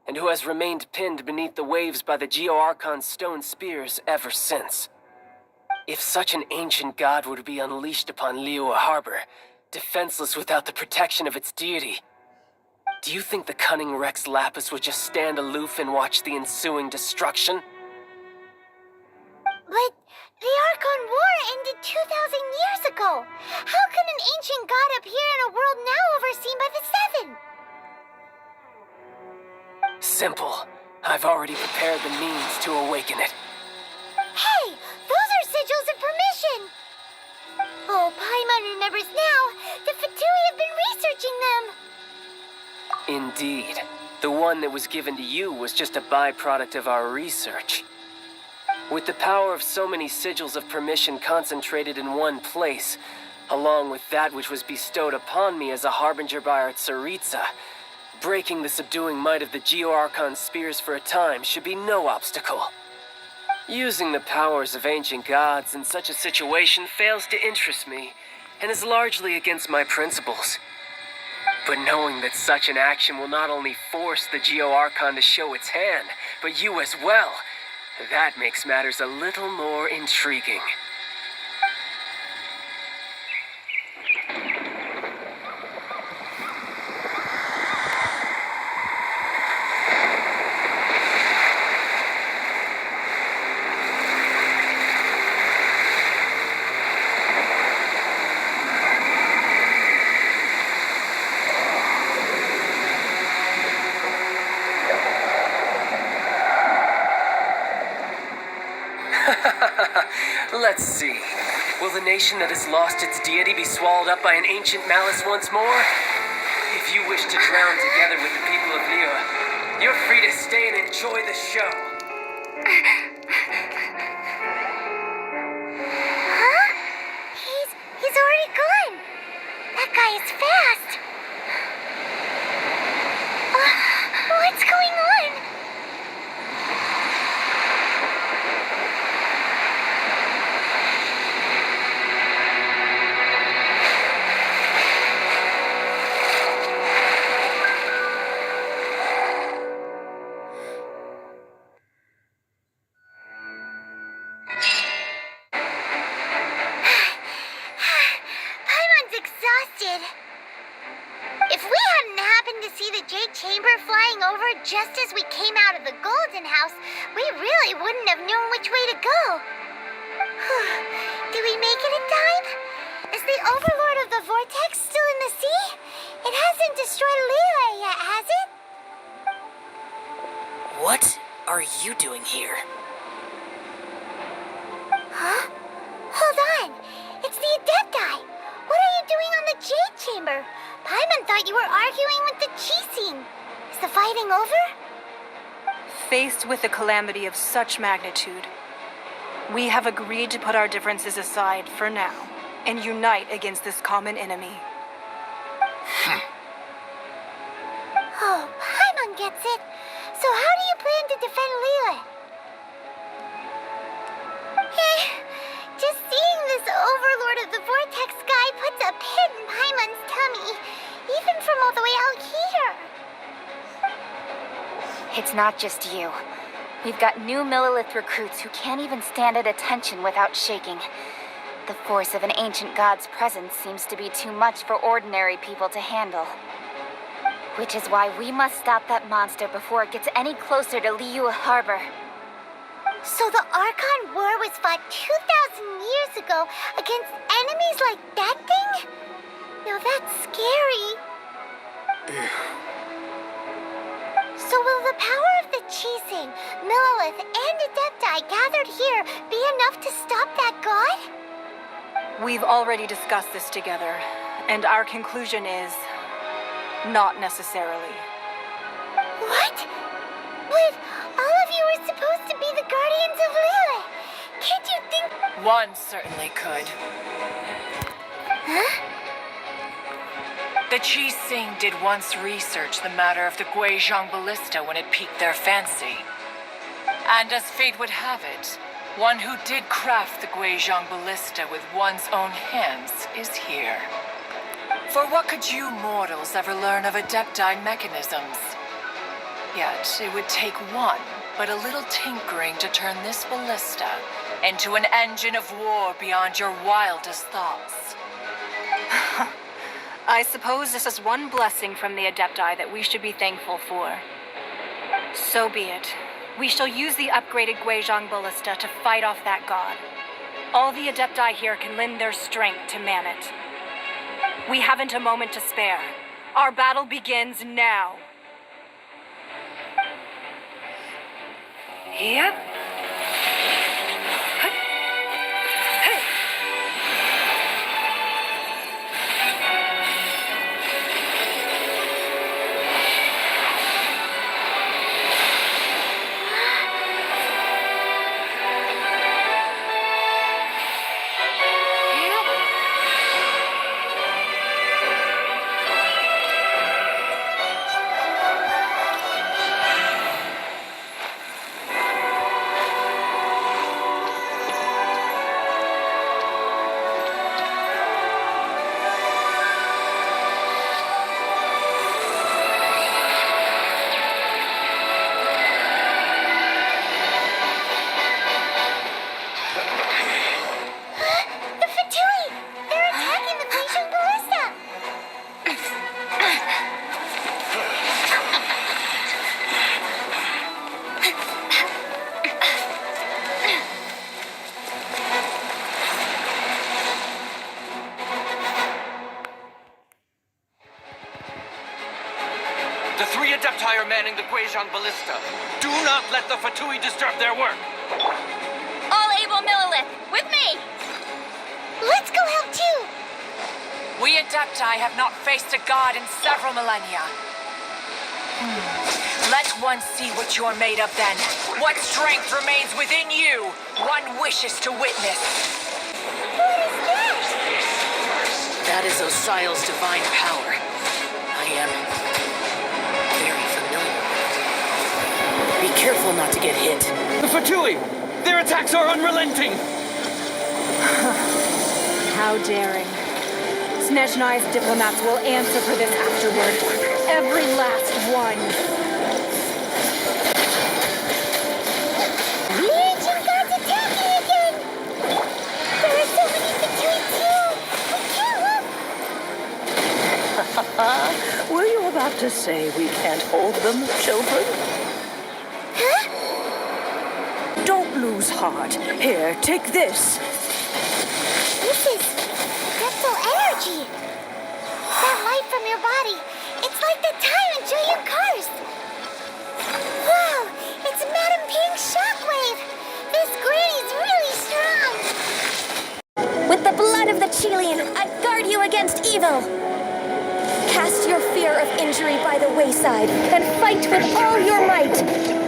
and who has remained pinned beneath the waves by the Geo-Archon's stone spears ever since. If such an ancient god were to be unleashed upon Liyue Harbor, defenseless without the protection of its deity, do you think the cunning Rex Lapis would just stand aloof and watch the ensuing destruction? But the Archon War ended 2,000 years ago. How can an ancient god appear in a world now overseen by the Seven? Simple. I've already prepared the means to awaken it. Hey, those are sigils of permission. Oh, Paimon remembers now. The Fatui have been researching them. Indeed. The one that was given to you was just a byproduct of our research. With the power of so many sigils of permission concentrated in one place, along with that which was bestowed upon me as a harbinger by our Tsaritsa, breaking the subduing might of the Geo-Archon spears for a time should be no obstacle. Using the powers of ancient gods in such a situation fails to interest me, and is largely against my principles. But knowing that such an action will not only force the Geo-Archon to show its hand, but you as well, that makes matters a little more intriguing. Let's see. Will the nation that has lost its deity be swallowed up by an ancient malice once more? If you wish to drown together with the people of Liyue, you're free to stay and enjoy the show. Huh? He's already gone. That guy is fast. What's going on? Exhausted. If we hadn't happened to see the Jade Chamber flying over just as we came out of the Golden House, we really wouldn't have known which way to go. Did we make it in time? Is the Overlord of the Vortex still in the sea? It hasn't destroyed Liyue yet, has it? What are you doing here? Huh? Hold on. It's the Adepti. What are you doing on the Jade Chamber? Paimon thought you were arguing with the Qixing. Is the fighting over? Faced with a calamity of such magnitude, we have agreed to put our differences aside for now and unite against this common enemy. Oh, Paimon gets it. So how do you plan to defend Liyue? Just seeing this Overlord of the Vortex guy puts a pit in Paimon's tummy, even from all the way out here. It's not just you. We've got new Millilith recruits who can't even stand at attention without shaking. The force of an ancient god's presence seems to be too much for ordinary people to handle. Which is why we must stop that monster before it gets any closer to Liyue Harbor. So the Archon War was fought 2,000 years ago against enemies like that thing? Now that's scary. So will the power of the Qixing, Millilith, and Adepti gathered here be enough to stop that god? We've already discussed this together, and our conclusion is not necessarily. What? But all of you were supposed to be the guardians of Liyue. Can't you think... One certainly could. Huh? The Qixing did once research the matter of the Guizhong ballista when it piqued their fancy. And as fate would have it, one who did craft the Guizhong ballista with one's own hands is here. For what could you mortals ever learn of Adepti mechanisms? Yet it would take one, but a little tinkering to turn this ballista into an engine of war beyond your wildest thoughts. I suppose this is one blessing from the Adepti that we should be thankful for. So be it. We shall use the upgraded Guizhong ballista to fight off that god. All the Adepti here can lend their strength to man it. We haven't a moment to spare. Our battle begins now. Yep. The 3 Adepti are manning the Guizhong Ballista. Do not let the Fatui disturb their work. All able Millilith, with me! Let's go help too! We Adepti have not faced a god in several millennia. Let one see what you're made of then. What strength remains within you, one wishes to witness. What is that? That is Osial's divine power. I am very familiar with it. Be careful not to get hit. The Fatui! Their attacks are unrelenting! How daring. Snezhnai's diplomats will answer for this afterward. Every last one. The ancient gods attacking again! There are so many between too! We can't Were you about to say we can't hold them, children? Huh? Don't lose heart. Here, take this. This is crystal energy. That light from your body. It's like the time in Julian Cars. Wow, it's Madame Ping's shockwave. This granny's really strong. With the blood of the Chilean, I guard you against evil. Cast your fear of injury by the wayside and fight with all your might.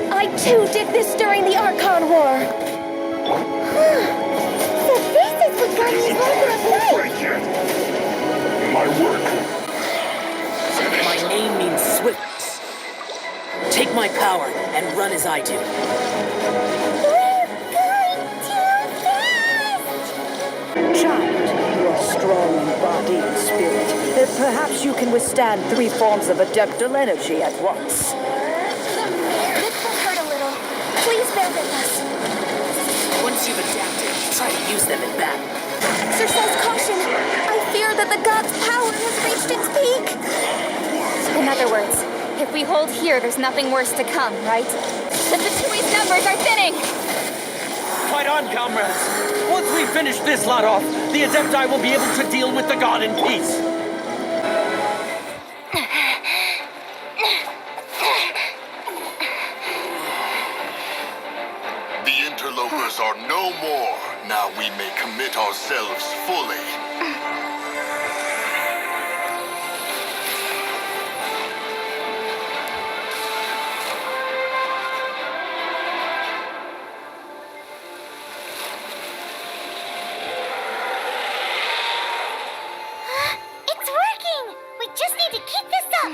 I too did this during the Archon War. So this is what got me woken up night. Right yet. My work. My name means swiftness. Take my power and run as I do. We're going too fast. Child, you are strong in body and spirit. Perhaps you can withstand 3 forms of adeptal energy at once. This will hurt a little. Please bear with us. Once you've adapted, try to use them in battle. Exercise caution. I fear that the god's power has reached its peak. In other words, if we hold here, there's nothing worse to come, right? The Fatui's numbers are thinning! Fight on, comrades! Once we finish this lot off, the Adepti will be able to deal with the god in peace. The interlopers are no more. Now we may commit ourselves fully. It's working! We just need to keep this up!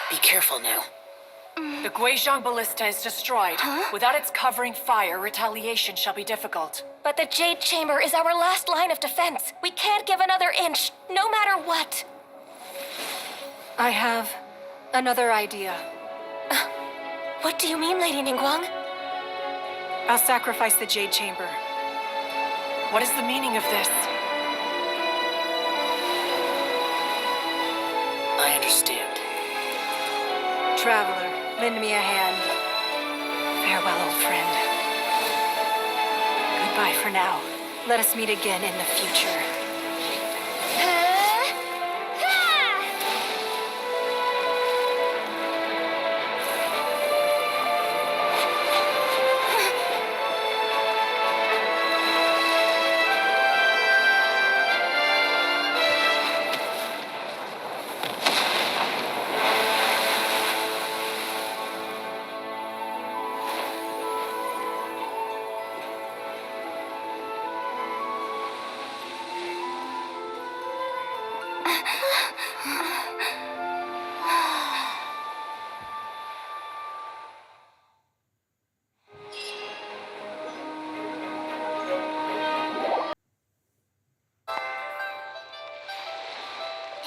Be careful now. The Guizhong Ballista is destroyed. Without its covering fire, retaliation shall be difficult. But the Jade Chamber is our last line of defense. We can't give another inch, no matter what. I have another idea. What do you mean, Lady Ningguang? I'll sacrifice the Jade Chamber. What is the meaning of this? I understand. Traveler, lend me a hand. Farewell, old friend. Goodbye for now. Let us meet again in the future.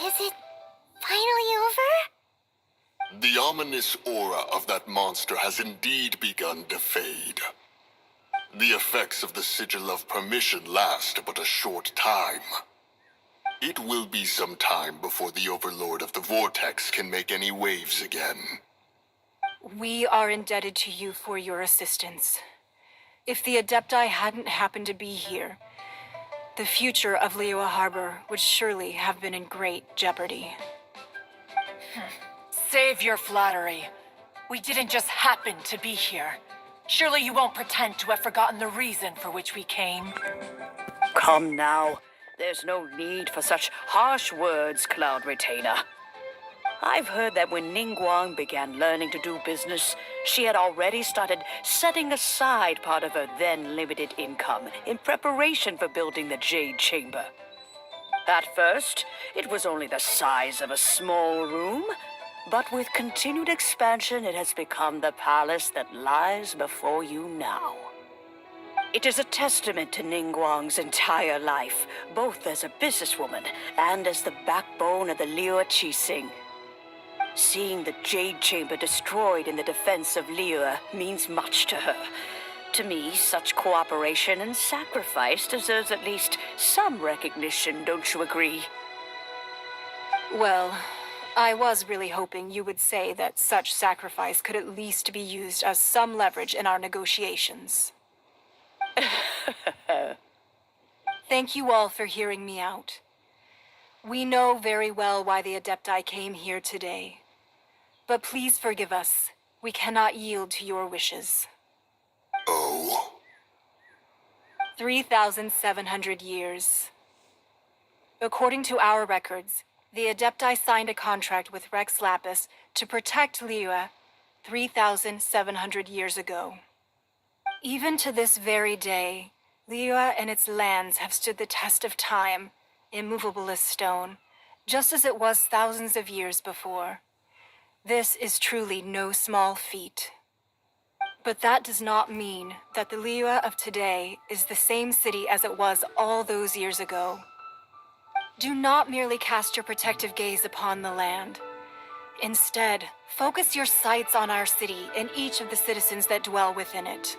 Is it finally over? The ominous aura of that monster has indeed begun to fade. The effects of the Sigil of Permission last but a short time. It will be some time before the Overlord of the Vortex can make any waves again. We are indebted to you for your assistance. If the Adepti hadn't happened to be here, the future of Liyue Harbor would surely have been in great jeopardy. Save your flattery. We didn't just happen to be here. Surely you won't pretend to have forgotten the reason for which we came. Come now. There's no need for such harsh words, Cloud Retainer. I've heard that when Ningguang began learning to do business, she had already started setting aside part of her then limited income in preparation for building the Jade Chamber. At first, it was only the size of a small room, but with continued expansion, it has become the palace that lies before you now. It is a testament to Ningguang's entire life, both as a businesswoman and as the backbone of the Liyue Qixing. Seeing the Jade Chamber destroyed in the defense of Liyue means much to her. To me, such cooperation and sacrifice deserves at least some recognition, don't you agree? Well, I was really hoping you would say that such sacrifice could at least be used as some leverage in our negotiations. Thank you all for hearing me out. We know very well why the Adepti came here today. But please forgive us. We cannot yield to your wishes. Oh? 3,700 years. According to our records, the Adepti signed a contract with Rex Lapis to protect Liyue 3,700 years ago. Even to this very day, Liyue and its lands have stood the test of time, immovable as stone, just as it was thousands of years before. This is truly no small feat. But that does not mean that the Liyue of today is the same city as it was all those years ago. Do not merely cast your protective gaze upon the land. Instead, focus your sights on our city and each of the citizens that dwell within it.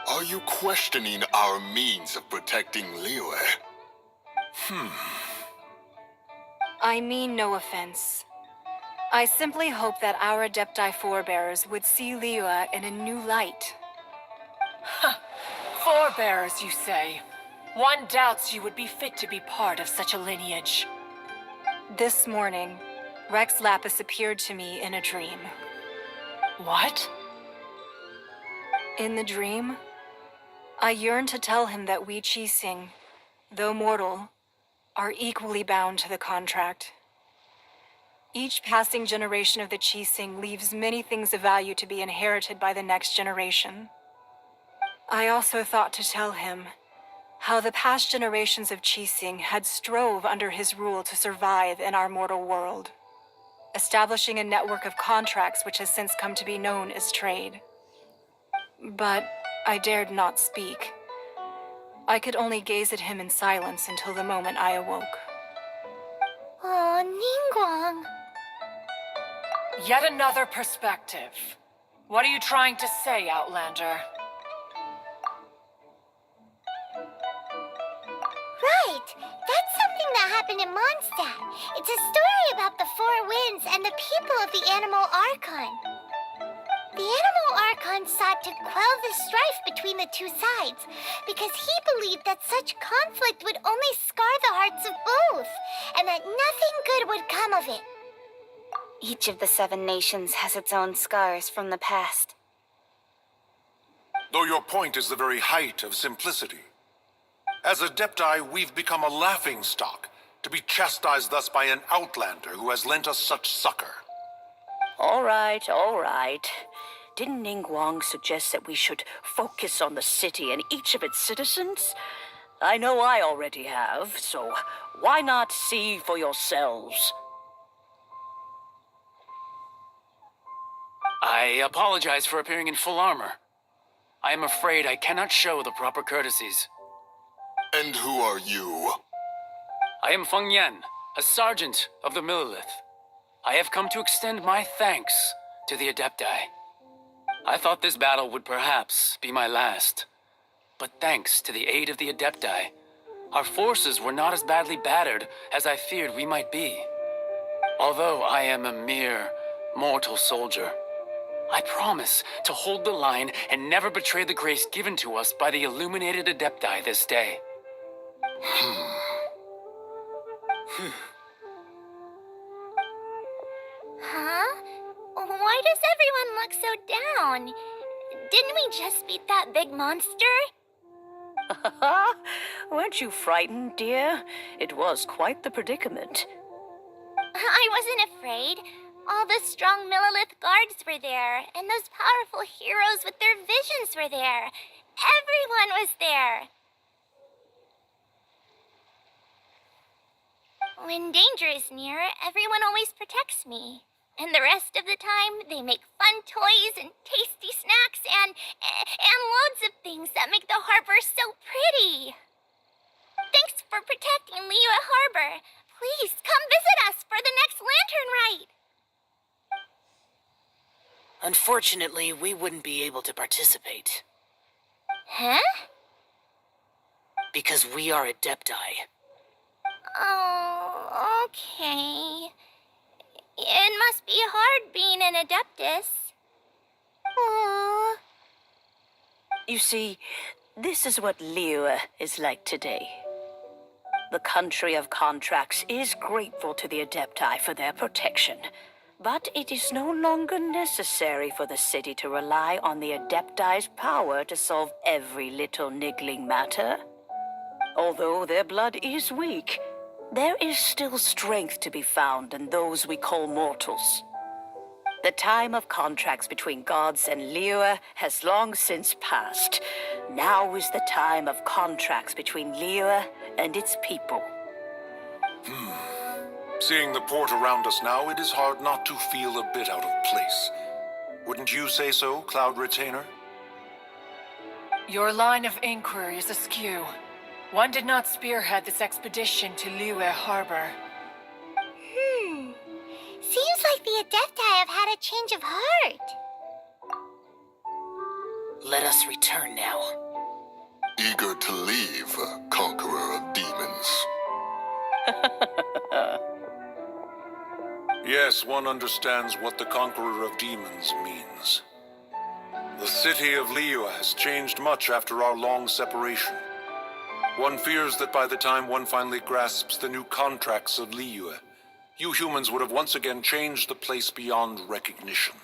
Are you questioning our means of protecting Liyue? I mean no offense. I simply hope that our Adepti forebears would see Liyue in a new light. Forebears, you say? One doubts you would be fit to be part of such a lineage. This morning, Rex Lapis appeared to me in a dream. What? In the dream, I yearned to tell him that we Qixing, though mortal, are equally bound to the contract. Each passing generation of the Qixing leaves many things of value to be inherited by the next generation. I also thought to tell him how the past generations of Qixing had strove under his rule to survive in our mortal world, establishing a network of contracts which has since come to be known as trade. But I dared not speak. I could only gaze at him in silence until the moment I awoke. Oh, Ningguang. Yet another perspective. What are you trying to say, Outlander? Right! That's something that happened in Mondstadt. It's a story about the four winds and the people of the animal archon. The animal archon sought to quell the strife between the two sides because he believed that such conflict would only scar the hearts of both, and that nothing good would come of it. Each of the 7 nations has its own scars from the past. Though your point is the very height of simplicity. As Adepti, we've become a laughingstock, to be chastised thus by an outlander who has lent us such succor. All right, all right. Didn't Ningguang suggest that we should focus on the city and each of its citizens? I know I already have, so why not see for yourselves? I apologize for appearing in full armor. I am afraid I cannot show the proper courtesies. And who are you? I am Feng Yan, a sergeant of the Millilith, I have come to extend my thanks to the Adepti. I thought this battle would perhaps be my last, but thanks to the aid of the Adepti, our forces were not as badly battered as I feared we might be. Although I am a mere mortal soldier, I promise to hold the line and never betray the grace given to us by the illuminated Adepti this day. Huh? Why does everyone look so down? Didn't we just beat that big monster? Weren't you frightened, dear? It was quite the predicament. I wasn't afraid. All the strong Millilith guards were there, and those powerful heroes with their visions were there. Everyone was there. When danger is near, everyone always protects me. And the rest of the time, they make fun toys and tasty snacks and loads of things that make the harbor so pretty. Thanks for protecting Liyue Harbor. Please come visit us for the next lantern rite. Unfortunately, we wouldn't be able to participate. Huh? Because we are Adepti. Oh, okay. It must be hard being an Adeptus. Aww. You see, this is what Liyue is like today. The country of contracts is grateful to the Adepti for their protection, but it is no longer necessary for the city to rely on the Adepti's power to solve every little niggling matter. Although their blood is weak, there is still strength to be found in those we call mortals. The time of contracts between gods and Liyue has long since passed. Now is the time of contracts between Liyue and its people. Seeing the port around us now, it is hard not to feel a bit out of place. Wouldn't you say so, Cloud Retainer? Your line of inquiry is askew. One did not spearhead this expedition to Liyue Harbor. Seems like the Adepti have had a change of heart. Let us return now. Eager to leave, Conqueror of Demons. Yes, one understands what the Conqueror of Demons means. The city of Liyue has changed much after our long separation. One fears that by the time one finally grasps the new contracts of Liyue, you humans would have once again changed the place beyond recognition.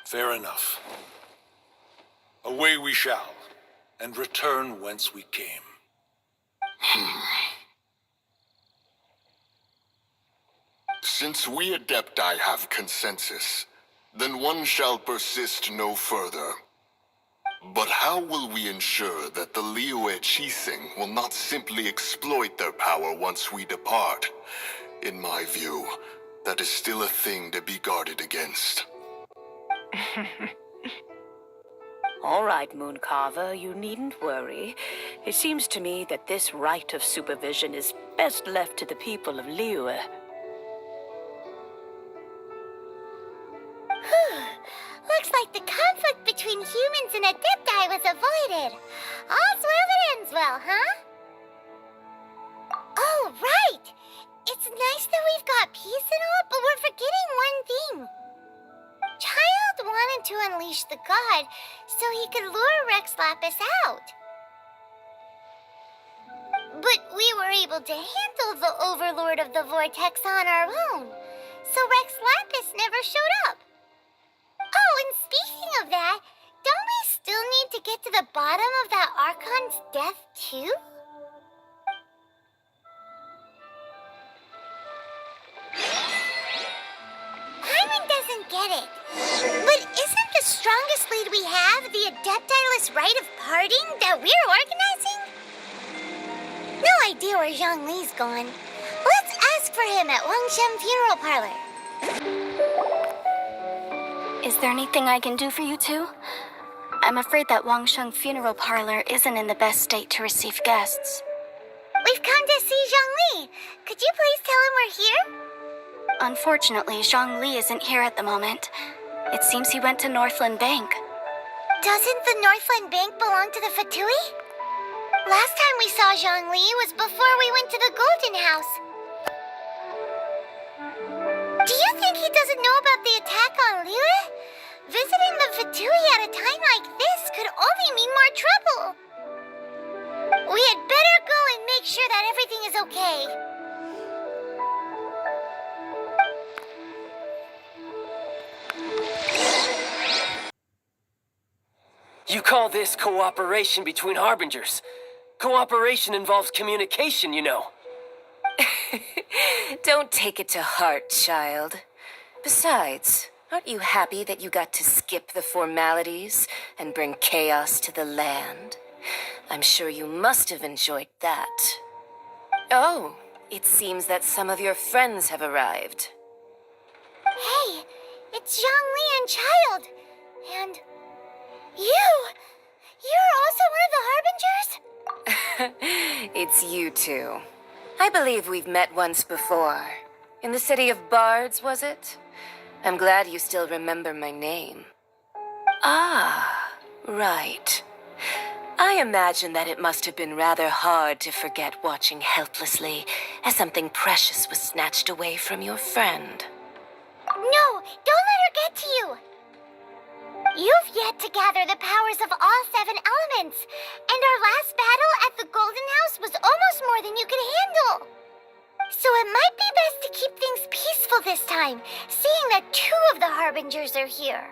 Fair enough. Away we shall, and return whence we came. Since we Adepti have consensus, then one shall persist no further. But how will we ensure that the Liyue Chising will not simply exploit their power once we depart? In my view, that is still a thing to be guarded against. All right, Mooncarver, you needn't worry. It seems to me that this right of supervision is best left to the people of Liyue. Looks like the conflict between humans and Adepti was avoided. All's well that ends well, huh? Oh, right! It's nice that we've got peace and all, but we're forgetting one thing. Child wanted to unleash the god so he could lure Rex Lapis out. But we were able to handle the Overlord of the Vortex on our own, so Rex Lapis never showed up. Oh, and speaking of that, don't we still need to get to the bottom of that Archon's death, too? Hyman doesn't get it. But isn't the strongest lead we have the Adeptiless rite of parting that we're organizing? No idea where Zhongli's gone. Let's ask for him at Wangshen Funeral Parlor. Is there anything I can do for you two? I'm afraid that Wangsheng Funeral Parlor isn't in the best state to receive guests. We've come to see Zhongli. Could you please tell him Unfortunately, Zhongli isn't here at the moment. It seems he went to Northland Bank. Doesn't the Northland Bank belong to the Fatui? Last time we saw Zhongli was before we went to the Golden House. Do you think he doesn't know about the attack on Liyue? Visiting the Fatui at a time like this could only mean more trouble. We had better go and make sure that everything is okay. You call this cooperation between Harbingers? Cooperation involves communication, you know. Don't take it to heart, child. Besides, aren't you happy that you got to skip the formalities and bring chaos to the land? I'm sure you must have enjoyed that. Oh, it seems that some of your friends have arrived. Hey, it's Zhongli and Child. And you! You're also one of the Harbingers? It's you two. I believe we've met once before. In the City of Bards, was it? I'm glad you still remember my name. Ah, right. I imagine that it must have been rather hard to forget watching helplessly as something precious was snatched away from your friend. No, don't let her get to you. You've yet to gather the powers of all 7 elements, and our last battle at the Golden House was almost more than you could handle. So it might be best to keep things peaceful this time, seeing that 2 of the Harbingers are here.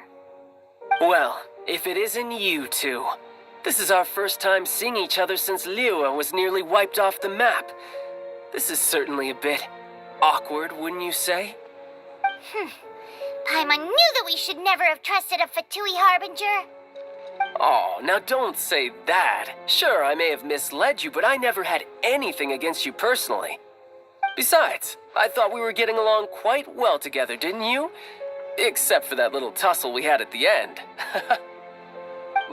Well, if it isn't you two. This is our first time seeing each other since Liyue was nearly wiped off the map. This is certainly a bit awkward, wouldn't you say? Paimon knew that we should never have trusted a Fatui Harbinger. Oh, now don't say that. Sure, I may have misled you, but I never had anything against you personally. Besides, I thought we were getting along quite well together, didn't you? Except for that little tussle we had at the end.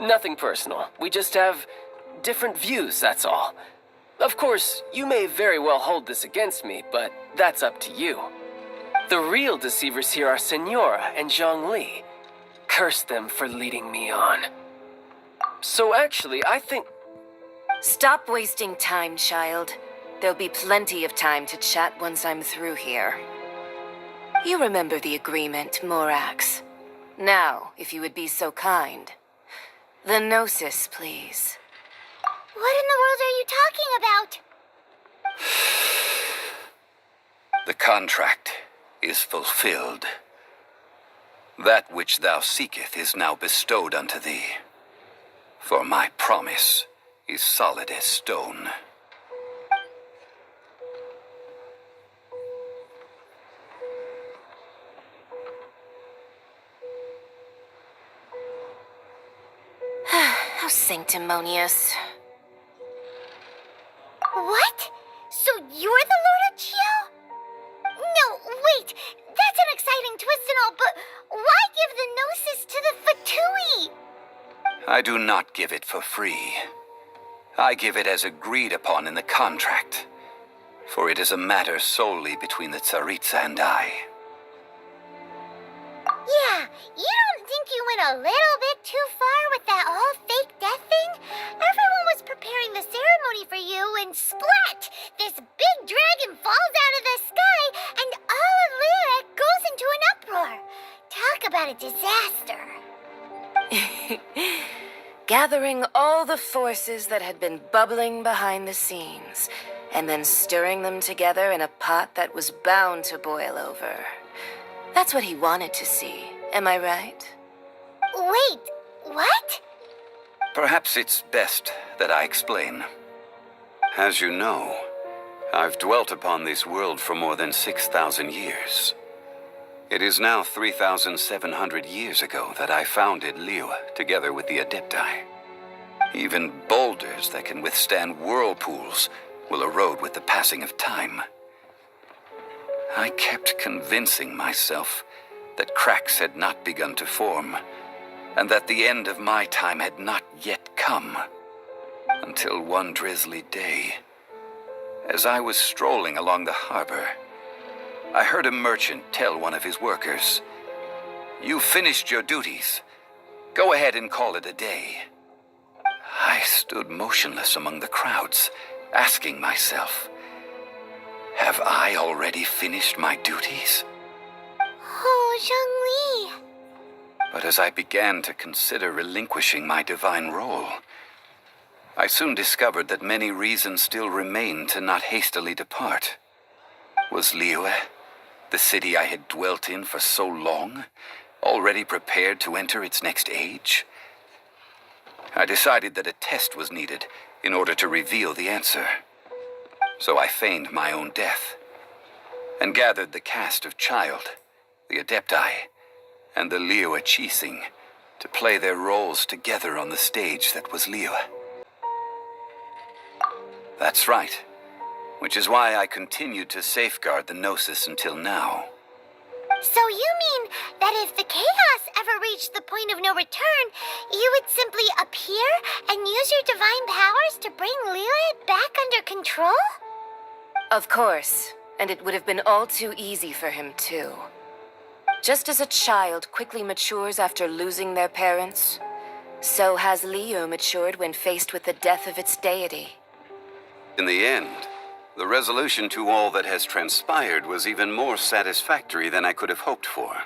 Nothing personal. We just have different views, that's all. Of course, you may very well hold this against me, but that's up to you. The real deceivers here are Senora and Zhongli. Curse them for leading me on. So actually, I think... Stop wasting time, child. There'll be plenty of time to chat once I'm through here. You remember the agreement, Morax. Now, if you would be so kind. The Gnosis, please. What in the world are you talking about? The contract is fulfilled. That which thou seeketh is now bestowed unto thee. For my promise is solid as stone. How sanctimonious. What? So you're the Lord of Chiao? No, wait. That's an exciting twist and all, but why give the Gnosis to the Fatui? I do not give it for free. I give it as agreed upon in the contract. For it is a matter solely between the Tsaritsa and I. Yeah, you don't think you went a little bit too far with that whole fake death thing? Everyone was preparing the ceremony for you, and splat! This big dragon falls out of the sky, and all of Liyue goes into an uproar. Talk about a disaster. Gathering all the forces that had been bubbling behind the scenes, and then stirring them together in a pot that was bound to boil over. That's what he wanted to see, am I right? Wait, what? Perhaps it's best that I explain. As you know, I've dwelt upon this world for more than 6,000 years. It is now 3,700 years ago that I founded Liyue together with the Adepti. Even boulders that can withstand whirlpools will erode with the passing of time. I kept convincing myself that cracks had not begun to form, and that the end of my time had not yet come. Until one drizzly day, as I was strolling along the harbor, I heard a merchant tell one of his workers, "You finished your duties. Go ahead and call it a day." I stood motionless among the crowds, asking myself, have I already finished my duties? Oh, Zhongli. But as I began to consider relinquishing my divine role, I soon discovered that many reasons still remained to not hastily depart. Was Liyue, the city I had dwelt in for so long, already prepared to enter its next age? I decided that a test was needed in order to reveal the answer. So I feigned my own death and gathered the cast of Child, the Adepti, and the Liyue Qixing to play their roles together on the stage that was Liyue. That's right, which is why I continued to safeguard the Gnosis until now. So you mean that if the chaos ever reached the point of no return, you would simply appear and use your divine powers to bring Liyue back under control? Of course, and it would have been all too easy for him, too. Just as a child quickly matures after losing their parents, so has Liyue matured when faced with the death of its deity. In the end, the resolution to all that has transpired was even more satisfactory than I could have hoped for.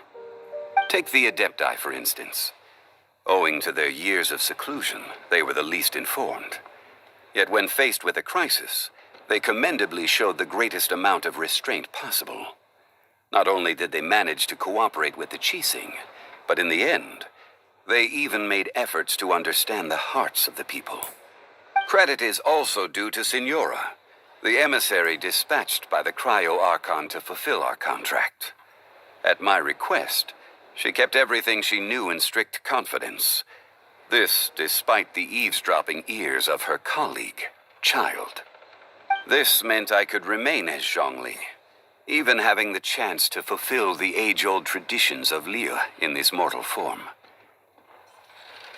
Take the Adepti, for instance. Owing to their years of seclusion, they were the least informed. Yet when faced with a crisis, they commendably showed the greatest amount of restraint possible. Not only did they manage to cooperate with the Qixing, but in the end, they even made efforts to understand the hearts of the people. Credit is also due to Signora, the emissary dispatched by the Cryo-Archon to fulfill our contract. At my request, she kept everything she knew in strict confidence. This despite the eavesdropping ears of her colleague, Child. This meant I could remain as Zhongli, even having the chance to fulfill the age-old traditions of Liyue in this mortal form.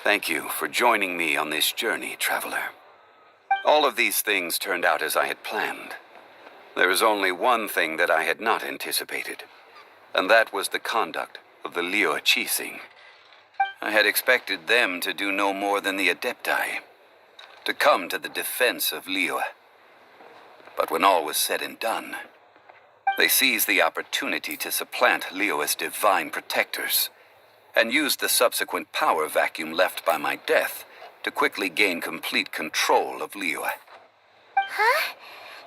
Thank you for joining me on this journey, traveler. All of these things turned out as I had planned. There is only one thing that I had not anticipated, and that was the conduct of the Liyue Qixing. I had expected them to do no more than the Adepti, to come to the defense of Liyue. But when all was said and done, they seized the opportunity to supplant Liyue's divine protectors, and used the subsequent power vacuum left by my death to quickly gain complete control of Liyue. Huh?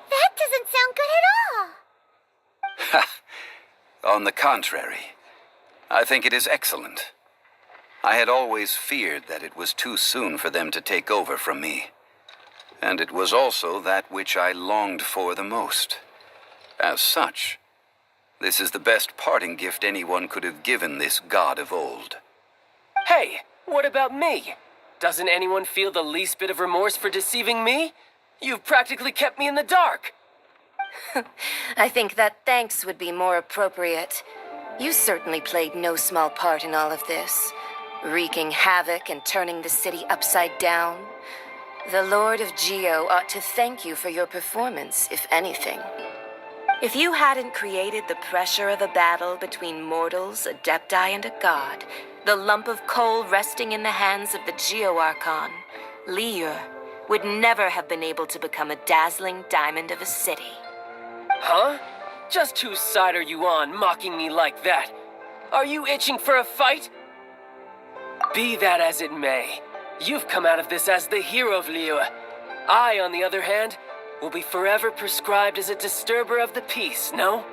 That doesn't sound good at all. Ha! On the contrary, I think it is excellent. I had always feared that it was too soon for them to take over from me. And it was also that which I longed for the most. As such, this is the best parting gift anyone could have given this god of old. Hey, what about me? Doesn't anyone feel the least bit of remorse for deceiving me? You've practically kept me in the dark. I think that thanks would be more appropriate. You certainly played no small part in all of this, wreaking havoc and turning the city upside down. The Lord of Geo ought to thank you for your performance, if anything. If you hadn't created the pressure of a battle between mortals, Adepti, and a god, the lump of coal resting in the hands of the Geo-Archon, Liyue, would never have been able to become a dazzling diamond of a city. Huh? Just whose side are you on, mocking me like that? Are you itching for a fight? Be that as it may, you've come out of this as the hero of Liyue. I, on the other hand, will be forever prescribed as a disturber of the peace, no?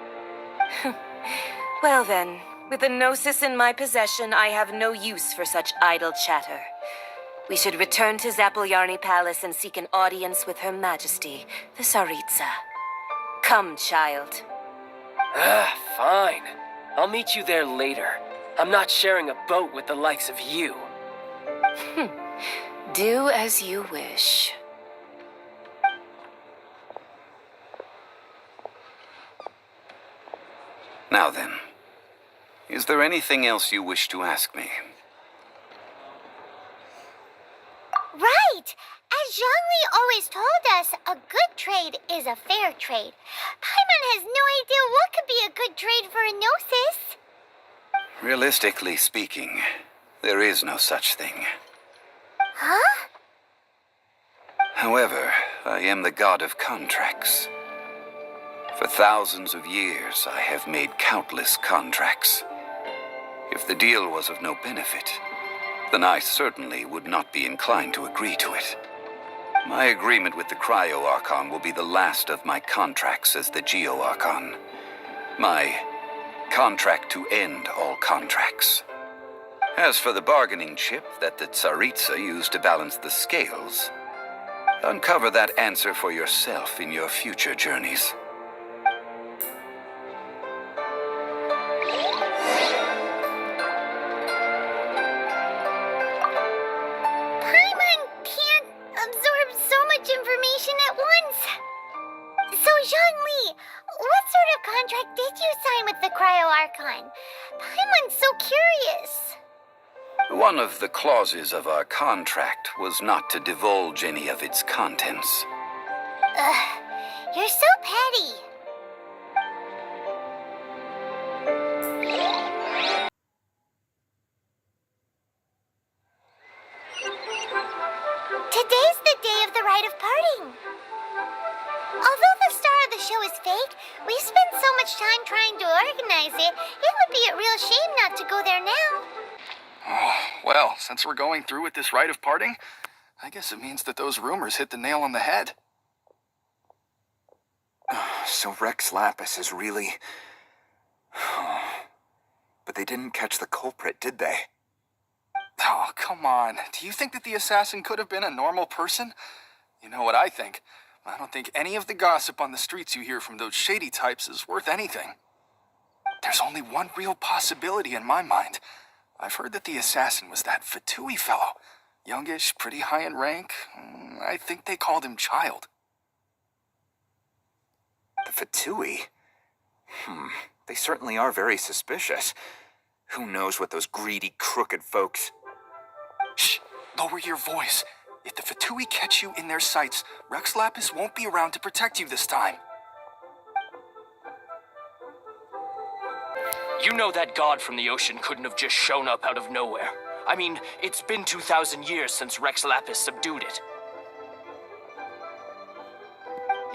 Well then, with the Gnosis in my possession, I have no use for such idle chatter. We should return to Zapoljarny Palace and seek an audience with Her Majesty, the Tsaritsa. Come, child. Fine. I'll meet you there later. I'm not sharing a boat with the likes of you. Do as you wish. Now then, is there anything else you wish to ask me? Right! As Zhongli always told us, a good trade is a fair trade. Paimon has no idea what could be a good Realistically speaking, there is no such thing. Huh? However, I am the god of contracts. For thousands of years, I have made countless contracts. If the deal was of no benefit, then I certainly would not be inclined to agree to it. My agreement with the Cryo-Archon will be the last of my contracts as the Geo-Archon. My contract to end all contracts. As for the bargaining chip that the Tsaritsa used to balance the scales, uncover that answer for yourself in your future journeys. Paimon can't absorb so much information at once. So, Zhongli, what sort of contract did you sign with the Cryo-Archon? Paimon's so curious. One of the clauses of our contract was not to divulge any of its contents. Ugh, you're so petty. Today's the day of the rite of parting. Although the star of the show is fake, we spent so much time trying to organize it, it would be a real shame not to go there now. Oh, well, since we're going through with this rite of parting, I guess it means that those rumors hit the nail on the head. So Rex Lapis is really... But they didn't catch the culprit, did they? Oh, come on. Do you think that the assassin could have been a normal person? You know what I think. I don't think any of the gossip on the streets you hear from those shady types is worth anything. There's only one real possibility in my mind. I've heard that the assassin was that Fatui fellow. Youngish, pretty high in rank. I think they called him Child. The Fatui? They certainly are very suspicious. Who knows what those greedy, crooked folks... Shh! Lower your voice. If the Fatui catch you in their sights, Rex Lapis won't be around to protect you this time. You know that god from the ocean couldn't have just shown up out of nowhere. I mean, it's been 2,000 years since Rex Lapis subdued it.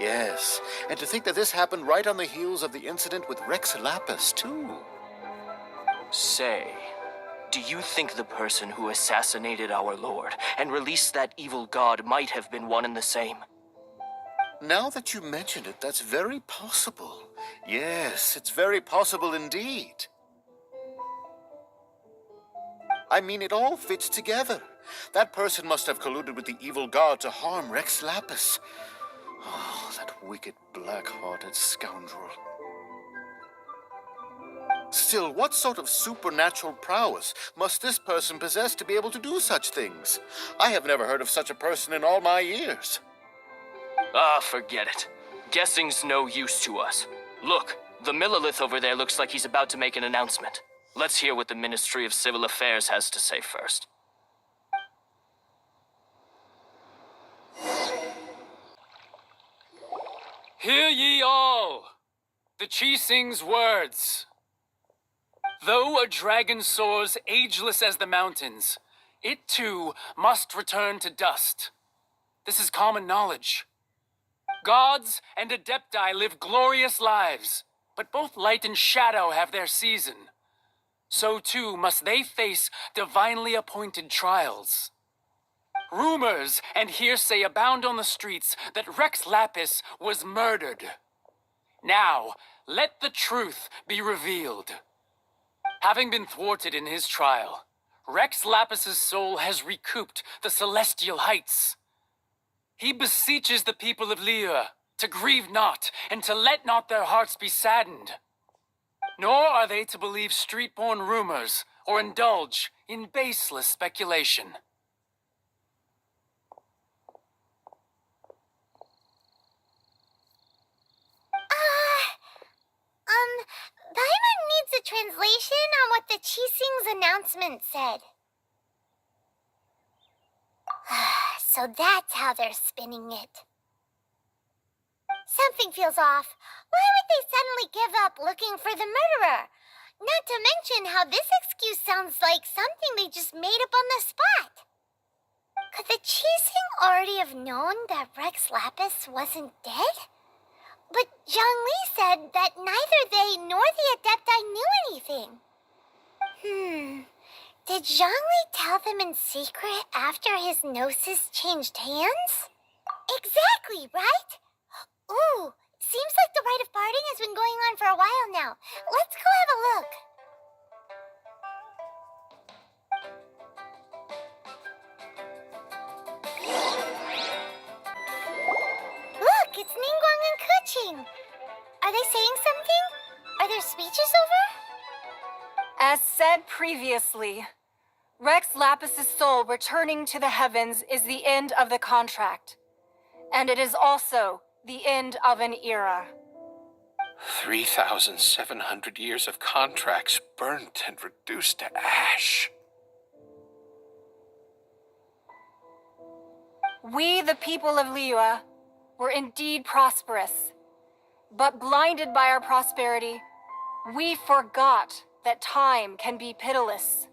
Yes, and to think that this happened right on the heels of the incident with Rex Lapis, too. Say, do you think the person who assassinated our lord and released that evil god might have been one and the same? Now that you mention it, that's very possible. Yes, it's very possible indeed. I mean, it all fits together. That person must have colluded with the evil god to harm Rex Lapis. Oh, that wicked, black-hearted scoundrel. Still, what sort of supernatural prowess must this person possess to be able to do such things? I have never heard of such a person in all my years. Ah, forget it. Guessing's no use to us. Look, the Millilith over there looks like he's about to make an announcement. Let's hear what the Ministry of Civil Affairs has to say first. Hear ye all, the Chising's words. Though a dragon soars ageless as the mountains, it too must return to dust. This is common knowledge. Gods and Adepti live glorious lives, but both light and shadow have their season. So too must they face divinely appointed trials. Rumors and hearsay abound on the streets that Rex Lapis was murdered. Now, let the truth be revealed. Having been thwarted in his trial, Rex Lapis's soul has recouped the celestial heights. He beseeches the people of Liyue to grieve not and to let not their hearts be saddened. Nor are they to believe street-born rumors or indulge in baseless speculation. Paimon needs a translation on what the Chising's announcement said. So that's how they're spinning it. Something feels off. Why would they suddenly give up looking for the murderer? Not to mention how this excuse sounds like something they just made up on the spot. Could the Qixing already have known that Rex Lapis wasn't dead? But Zhongli said that neither they nor the Adepti knew anything. Did Zhongli tell them in secret after his gnosis changed hands? Exactly, right? Ooh, seems like the rite of parting has been going on for a while now. Let's go have a look. Look, it's Ningguang and Keqing. Are they saying something? Are their speeches over? As said previously, Rex Lapis's soul returning to the heavens is the end of the contract. And it is also the end of an era. 3,700 years of contracts burnt and reduced to ash. We, the people of Liyue, were indeed prosperous. But blinded by our prosperity, we forgot that time can be pitiless.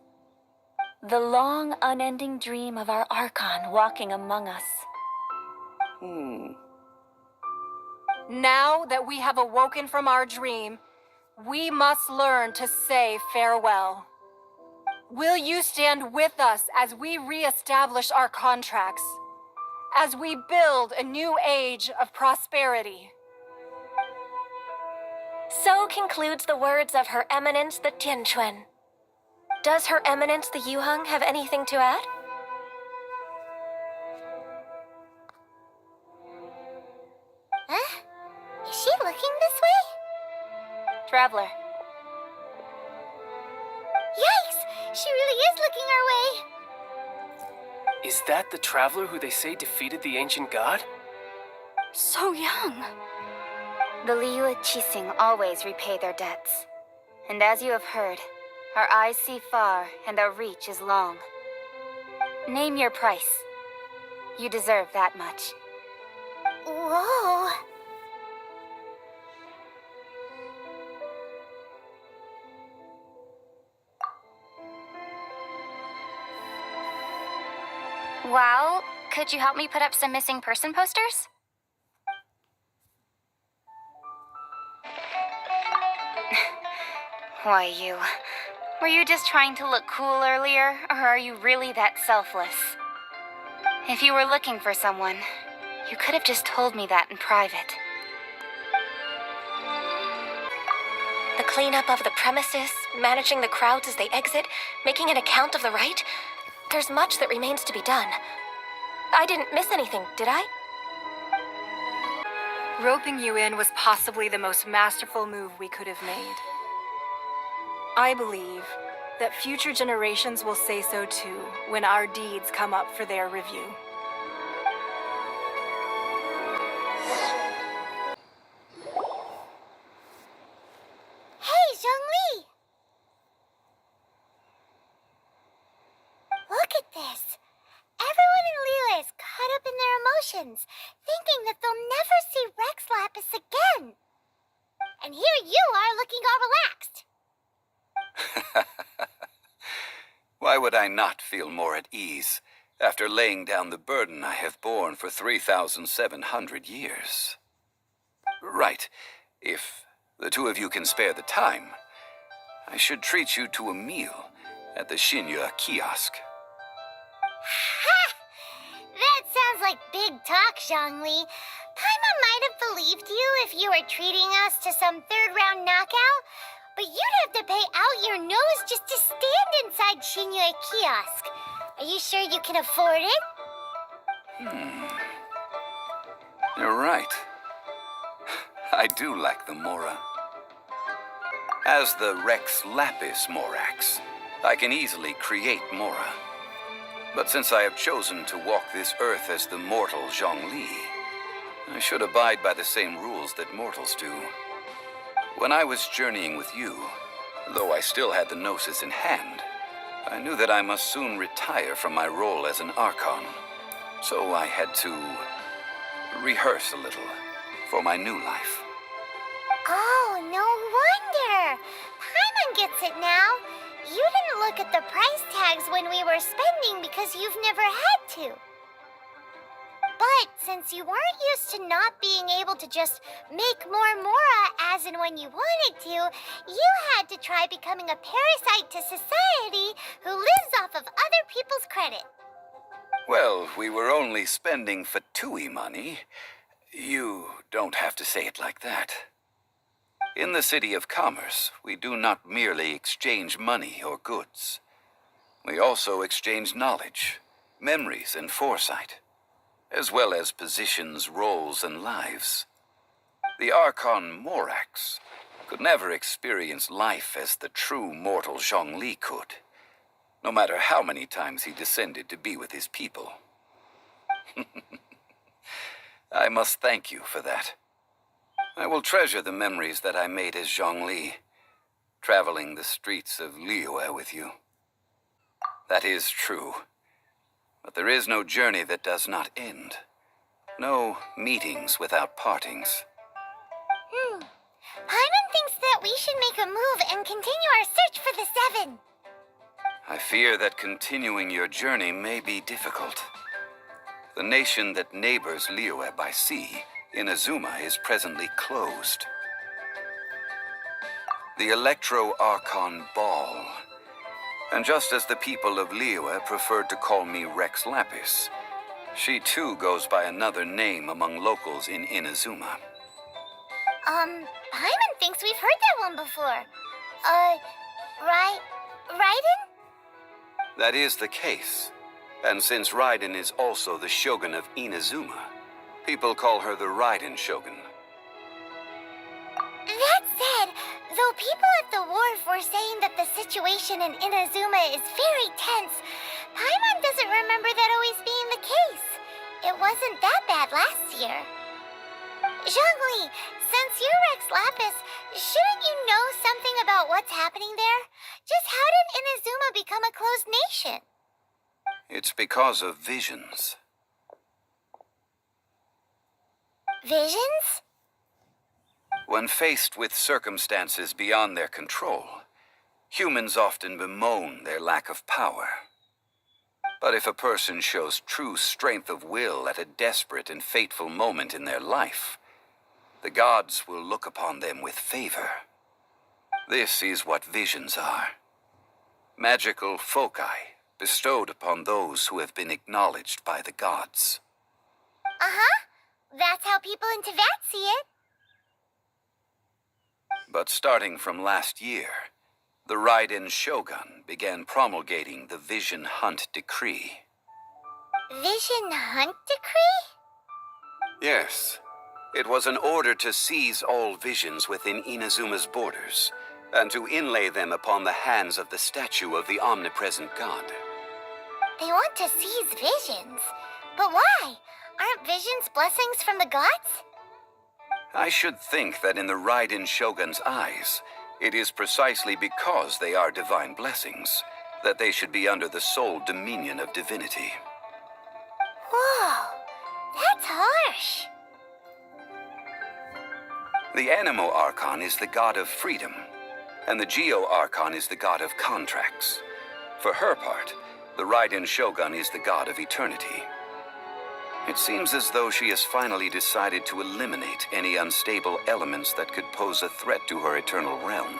The long, unending dream of our archon walking among us. Now that we have awoken from our dream, we must learn to say farewell. Will you stand with us as we re-establish our contracts? As we build a new age of prosperity? So concludes the words of Her Eminence the Tianquan. Does Her Eminence the Yuheng have anything to add? Huh? Is she looking this way? Traveler. Yikes! She really is looking our way. Is that the traveler who they say defeated the ancient god? So young. The Liyue Qixing always repay their debts. And as you have heard, our eyes see far and our reach is long. Name your price. You deserve that much. Whoa. Well, could you help me put up some missing person posters? Why, you. Were you just trying to look cool earlier, or are you really that selfless? If you were looking for someone, you could have just told me that in private. The cleanup of the premises, managing the crowds as they exit, making an account of the rite. There's much that remains to be done. I didn't miss anything, did I? Roping you in was possibly the most masterful move we could have made. I believe that future generations will say so too when our deeds come up for their review. Hey, Zhongli! Look at this. Everyone in Liyue is caught up in their emotions, thinking that they'll never see Rex Lapis again. And here you are looking all relaxed. Why would I not feel more at ease after laying down the burden I have borne for 3,700 years? Right. If the two of you can spare the time, I should treat you to a meal at the Liyue kiosk. Ha! That sounds like big talk, Zhongli. Paimon might have believed you if you were treating us to some third-round knockout, but you'd have to pay out your nose just to stand inside Liyue kiosk. Are you sure you can afford it? You're right. I do lack the Mora. As the Rex Lapis Morax, I can easily create Mora. But since I have chosen to walk this earth as the mortal Zhongli, I should abide by the same rules that mortals do. When I was journeying with you, though I still had the Gnosis in hand, I knew that I must soon retire from my role as an archon. So I had to rehearse a little for my new life. Oh, no wonder. Paimon gets gets it now. You didn't look at the price tags when we were spending because you've never had to. But since you weren't used to not being able to just make more Mora as and when you wanted to, you had to try becoming a parasite to society who lives off of other people's credit. Well, we were only spending Fatui money. You don't have to say it like that. In the City of Commerce, we do not merely exchange money or goods. We also exchange knowledge, memories, and foresight, as well as positions, roles, and lives. The Archon Morax could never experience life as the true mortal Zhongli could, no matter how many times he descended to be with his people. I must thank you for that. I will treasure the memories that I made as Zhongli, traveling the streets of Liyue with you. That is true. But there is no journey that does not end. No meetings without partings. Paimon thinks that we should make a move and continue our search for the Seven. I fear that continuing your journey may be difficult. The nation that neighbors Liyue by sea, Inazuma, is presently closed. The Electro-Archon Ball. And just as the people of Liyue preferred to call me Rex Lapis, she too goes by another name among locals in Inazuma. Paimon thinks we've heard that one before. Raiden? That is the case. And since Raiden is also the Shogun of Inazuma, people call her the Raiden Shogun. That said, though people at the wharf were saying that the situation in Inazuma is very tense, Paimon doesn't remember that always being the case. It wasn't that bad last year. Zhongli, since you're Rex Lapis, shouldn't you know something about what's happening there? Just how did Inazuma become a closed nation? It's because of visions. Visions? When faced with circumstances beyond their control, humans often bemoan their lack of power. But if a person shows true strength of will at a desperate and fateful moment in their life, the gods will look upon them with favor. This is what visions are. Magical foci bestowed upon those who have been acknowledged by the gods. Uh-huh. That's how people in Teyvat see it. But starting from last year, the Raiden Shogun began promulgating the Vision Hunt Decree. Vision Hunt Decree? Yes. It was an order to seize all visions within Inazuma's borders, and to inlay them upon the hands of the statue of the omnipresent god. They want to seize visions. But why? Aren't visions blessings from the gods? I should think that in the Raiden Shogun's eyes, it is precisely because they are divine blessings that they should be under the sole dominion of divinity. Whoa, that's harsh. The Animo Archon is the god of freedom, and the Geo Archon is the god of contracts. For her part, the Raiden Shogun is the god of eternity. It seems as though she has finally decided to eliminate any unstable elements that could pose a threat to her eternal realm.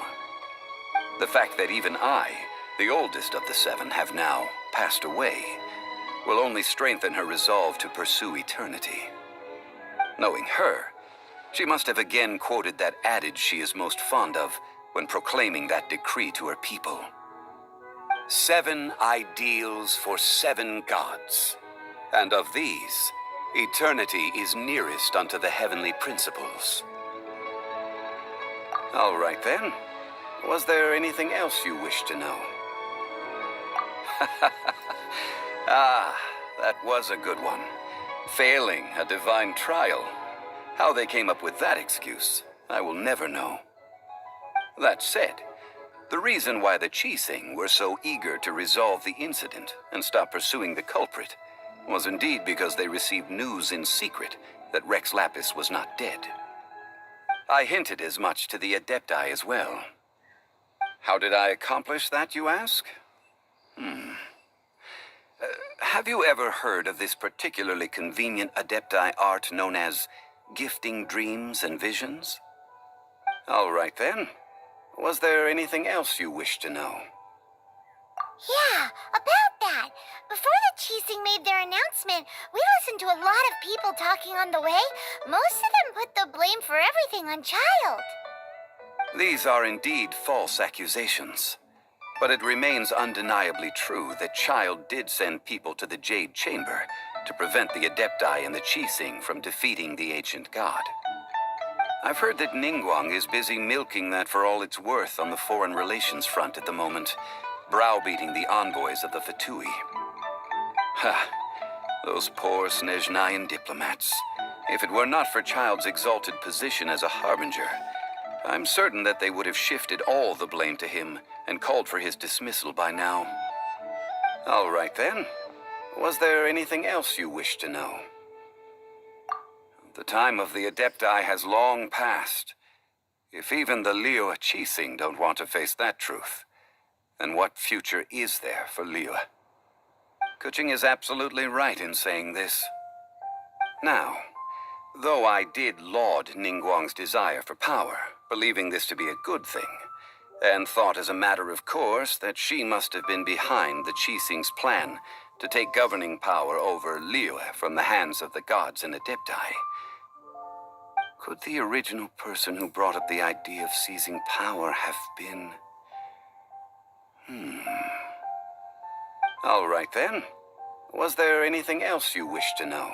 The fact that even I, the oldest of the seven, have now passed away, will only strengthen her resolve to pursue eternity. Knowing her, she must have again quoted that adage she is most fond of when proclaiming that decree to her people. 7 ideals for 7 gods, and of these, eternity is nearest unto the heavenly principles. All right then. Was there anything else you wish to know? Ah, that was a good one. Failing a divine trial. How they came up with that excuse, I will never know. That said, the reason why the Qixing were so eager to resolve the incident and stop pursuing the culprit was indeed because they received news in secret that Rex Lapis was not dead. I hinted as much to the Adepti as well. How did I accomplish that, you ask? Have you ever heard of this particularly convenient Adepti art known as gifting dreams and visions? All right then. Was there anything else you wish to know? Yeah, about that. Before the Chising made their announcement, we listened to a lot of people talking on the way. Most of them put the blame for everything on Child. These are indeed false accusations. But it remains undeniably true that Child did send people to the Jade Chamber to prevent the Adepti and the Chising from defeating the ancient god. I've heard that Ningguang is busy milking that for all it's worth on the foreign relations front at the moment, browbeating the envoys of the Fatui. Ha! Those poor Snezhnayan diplomats. If it were not for Child's exalted position as a harbinger, I'm certain that they would have shifted all the blame to him and called for his dismissal by now. All right then. Was there anything else you wish to know? The time of the Adepti has long passed. If even the Liyue Chising don't want to face that truth, then what future is there for Liyue? Kuching is absolutely right in saying this. Now, though I did laud Ningguang's desire for power, believing this to be a good thing, and thought as a matter of course that she must have been behind the Chising's plan to take governing power over Liyue from the hands of the gods and Adepti. Could the original person who brought up the idea of seizing power have been... All right then. Was there anything else you wish to know?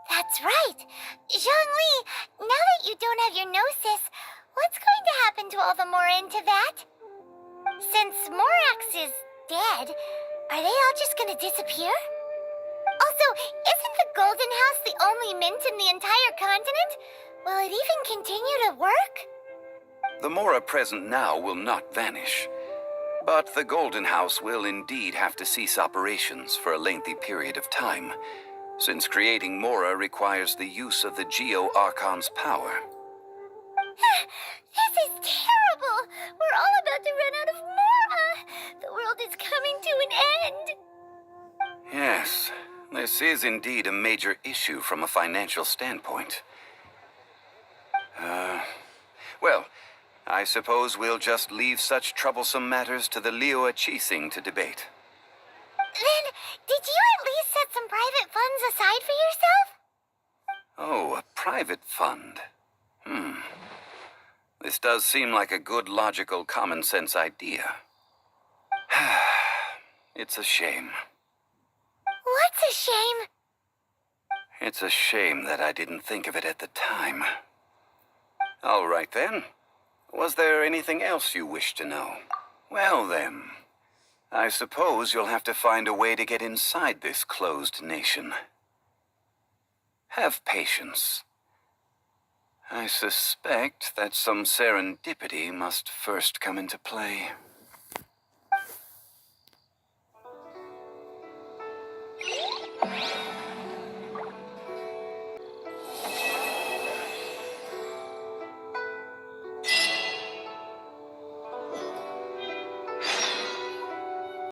That's right. Zhongli, now that you don't have your gnosis, what's going to happen to all the Mora into that? Since Morax is dead, are they all just going to disappear? Also, isn't the Golden House the only mint in the entire continent? Will it even continue to work? The Mora present now will not vanish. But the Golden House will indeed have to cease operations for a lengthy period of time, since creating Mora requires the use of the Geo-Archon's power. This is terrible! We're all about to run out of Mora! The world is coming to an end! Yes, this is indeed a major issue from a financial standpoint. Well, I suppose we'll just leave such troublesome matters to the Liyue Chising to debate. Then, did you at least set some private funds aside for yourself? Oh, a private fund. This does seem like a good, logical, common-sense idea. It's a shame. What's a shame? It's a shame that I didn't think of it at the time. All right then. Was there anything else you wish to know? Well then, I suppose you'll have to find a way to get inside this closed nation. Have patience. I suspect that some serendipity must first come into play.